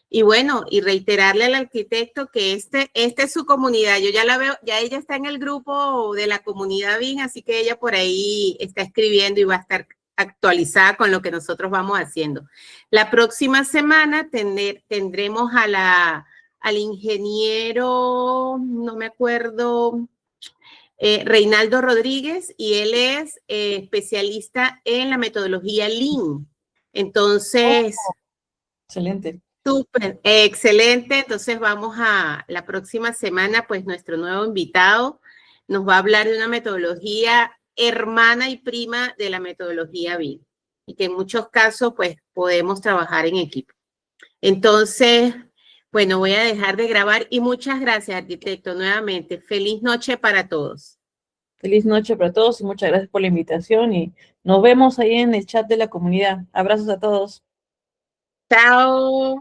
Y bueno, y reiterarle al arquitecto que este es su comunidad. Yo ya la veo, ya ella está en el grupo de la comunidad BIM, así que ella por ahí está escribiendo y va a estar actualizada con lo que nosotros vamos haciendo. La próxima semana tendremos al ingeniero, no me acuerdo, Reinaldo Rodríguez, y él es especialista en la metodología Lean. Entonces, Excelente. Súper, excelente. Entonces vamos a la próxima semana, pues nuestro nuevo invitado nos va a hablar de una metodología hermana y prima de la metodología BIM y que en muchos casos pues podemos trabajar en equipo. Entonces, bueno, voy a dejar de grabar y muchas gracias, arquitecto, nuevamente. Feliz noche para todos. Feliz noche para todos y muchas gracias por la invitación y nos vemos ahí en el chat de la comunidad. Abrazos a todos. Chao.